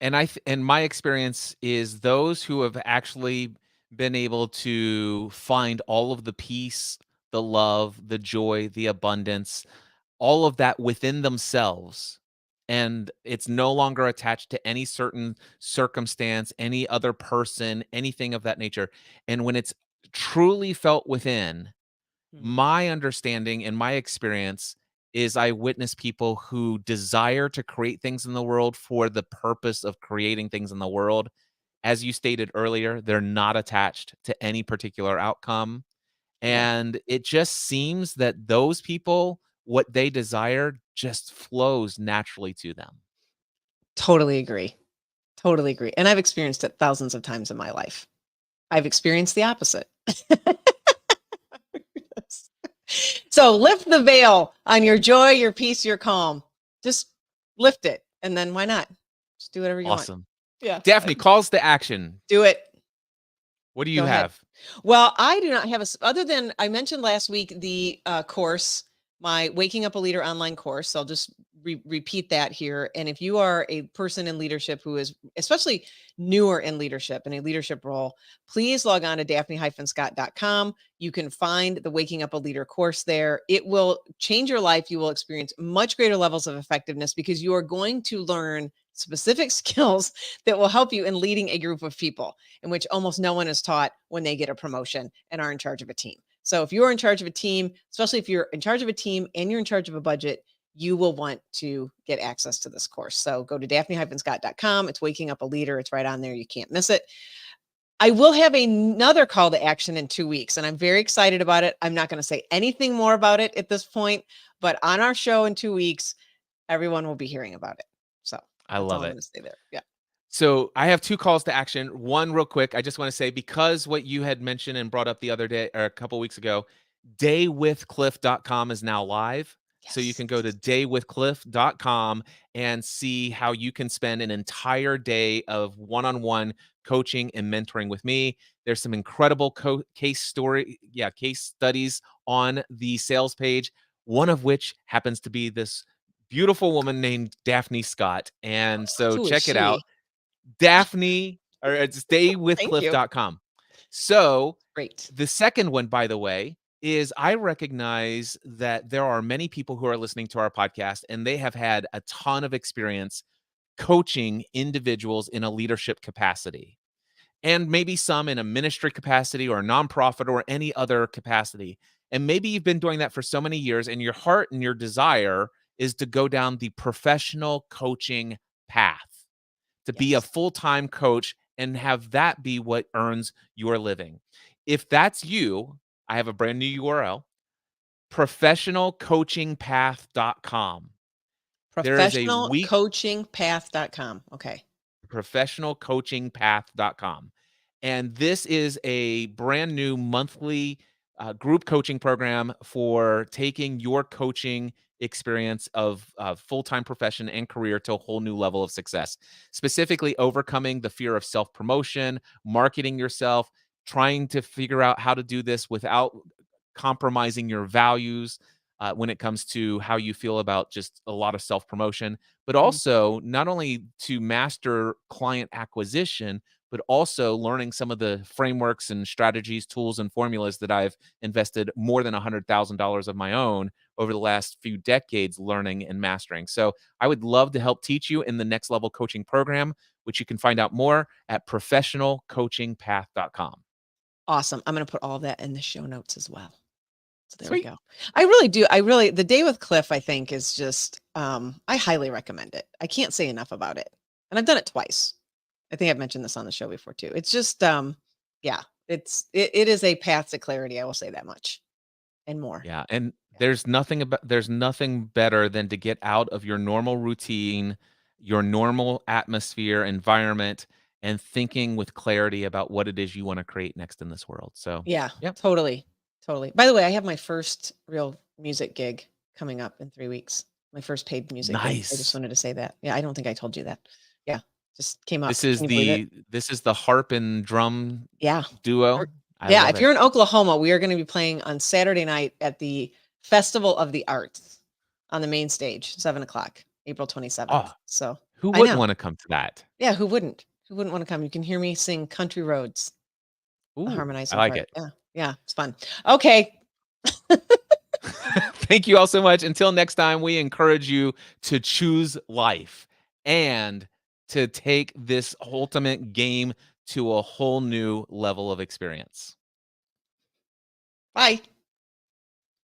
and my experience is those who have actually been able to find all of the peace, the love, the joy, the abundance, all of that within themselves, and it's no longer attached to any certain circumstance, any other person, anything of that nature. And when it's truly felt within, Mhm. my understanding and my experience is I witness people who desire to create things in the world for the purpose of creating things in the world. As you stated earlier, they're not attached to any particular outcome. Yeah. And it just seems that those people, what they desire just flows naturally to them. Totally agree. Totally agree. And I've experienced it thousands of times in my life. I've experienced the opposite. Yes. So lift the veil on your joy, your peace, your calm. Just lift it. And then why not? Just do whatever you want. Awesome. Yeah. Daphne, calls to action. Do it. What do you Go ahead. have? Well, I do not have other than I mentioned last week, the course, my Waking Up a Leader online course. I'll just repeat that here. And if you are a person in leadership who is especially newer in leadership in a leadership role, please log on to daphne-scott.com. You can find the Waking Up a Leader course there. It will change your life. You will experience much greater levels of effectiveness because you are going to learn specific skills that will help you in leading a group of people, in which almost no one is taught when they get a promotion and are in charge of a team. So if you're in charge of a team, especially if you're in charge of a team and you're in charge of a budget, you will want to get access to this course. So go to daphne-scott.com. It's Waking Up a Leader. It's right on there. You can't miss it. I will have another call to action in 2 weeks, and I'm very excited about it. I'm not going to say anything more about it at this point, but on our show in 2 weeks, everyone will be hearing about it. So I that's all love I'm it. going to say there. Yeah. So I have 2 calls to action. One real quick, I just want to say because what you had mentioned and brought up the other day or a couple weeks ago, daywithcliff.com is now live. So you Yes. can go to daywithcliff.com and see how you can spend an entire day of one-on-one coaching and mentoring with me. There's some incredible case studies on the sales page, one of which happens to be this beautiful woman named Daphne Scott. And so Who is check it out. she? Daphne, or it's Thank you. daywithcliff.com. So Great. the second one, by the way, is I recognize that there are many people who are listening to our podcast and they have had a ton of experience coaching individuals in a leadership capacity, and maybe some in a ministry capacity or a nonprofit or any other capacity. And maybe you've been doing that for so many years, and your heart and your desire is to go down the professional coaching path, to be a Yes. full-time coach and have that be what earns your living. If that's you, I have a brand new URL, professionalcoachingpath.com. There is a week Professionalcoachingpath.com. Okay. professionalcoachingpath.com. And this is a brand new monthly group coaching program for taking your coaching experience of full-time profession and career to a whole new level of success. Specifically, overcoming the fear of self-promotion, marketing yourself, trying to figure out how to do this without compromising your values when it comes to how you feel about just a lot of self promotion, but Mm. also not only to master client acquisition, but also learning some of the frameworks and strategies, tools, and formulas that I've invested more than $100,000 of my own over the last few decades learning and mastering. So I would love to help teach you in the next level coaching program, which you can find out more at professionalcoachingpath.com. Awesome. I'm going to put all that in the show notes as well. So there we Sweet. go. I really do. The day with Cliff, I think, is just, I highly recommend it. I can't say enough about it. And I've done it twice. I think I've mentioned this on the show before too. It's just, yeah, it is a path to clarity. I will say that much and more. Yeah, and Yeah. there's nothing better than to get out of your normal routine, your normal atmosphere, environment, and thinking with clarity about what it is you wanna create next in this world. So, Yeah, yep. totally. Totally. By the way, I have my first real music gig coming up in 3 weeks. My first paid music gig. I just Nice. wanted to say that. Yeah, I don't think I told you that. Yeah, just came up. This is Can you believe it? the harp and drum Yeah. duo. Or I yeah, love if it. you're in Oklahoma, we are gonna be playing on Saturday night at the Festival of the Arts on the main stage, 7 o'clock, April 27th. Oh, So, who I wouldn't know. wanna come to that? Yeah, who wouldn't? Who wouldn't wanna come? You can hear me sing Country Roads, the Ooh, I harmonizing like part. it. Yeah, yeah, it's fun. Okay. Thank you all so much. Until next time, we encourage you to choose life and to take this ultimate game to a whole new level of experience. Bye.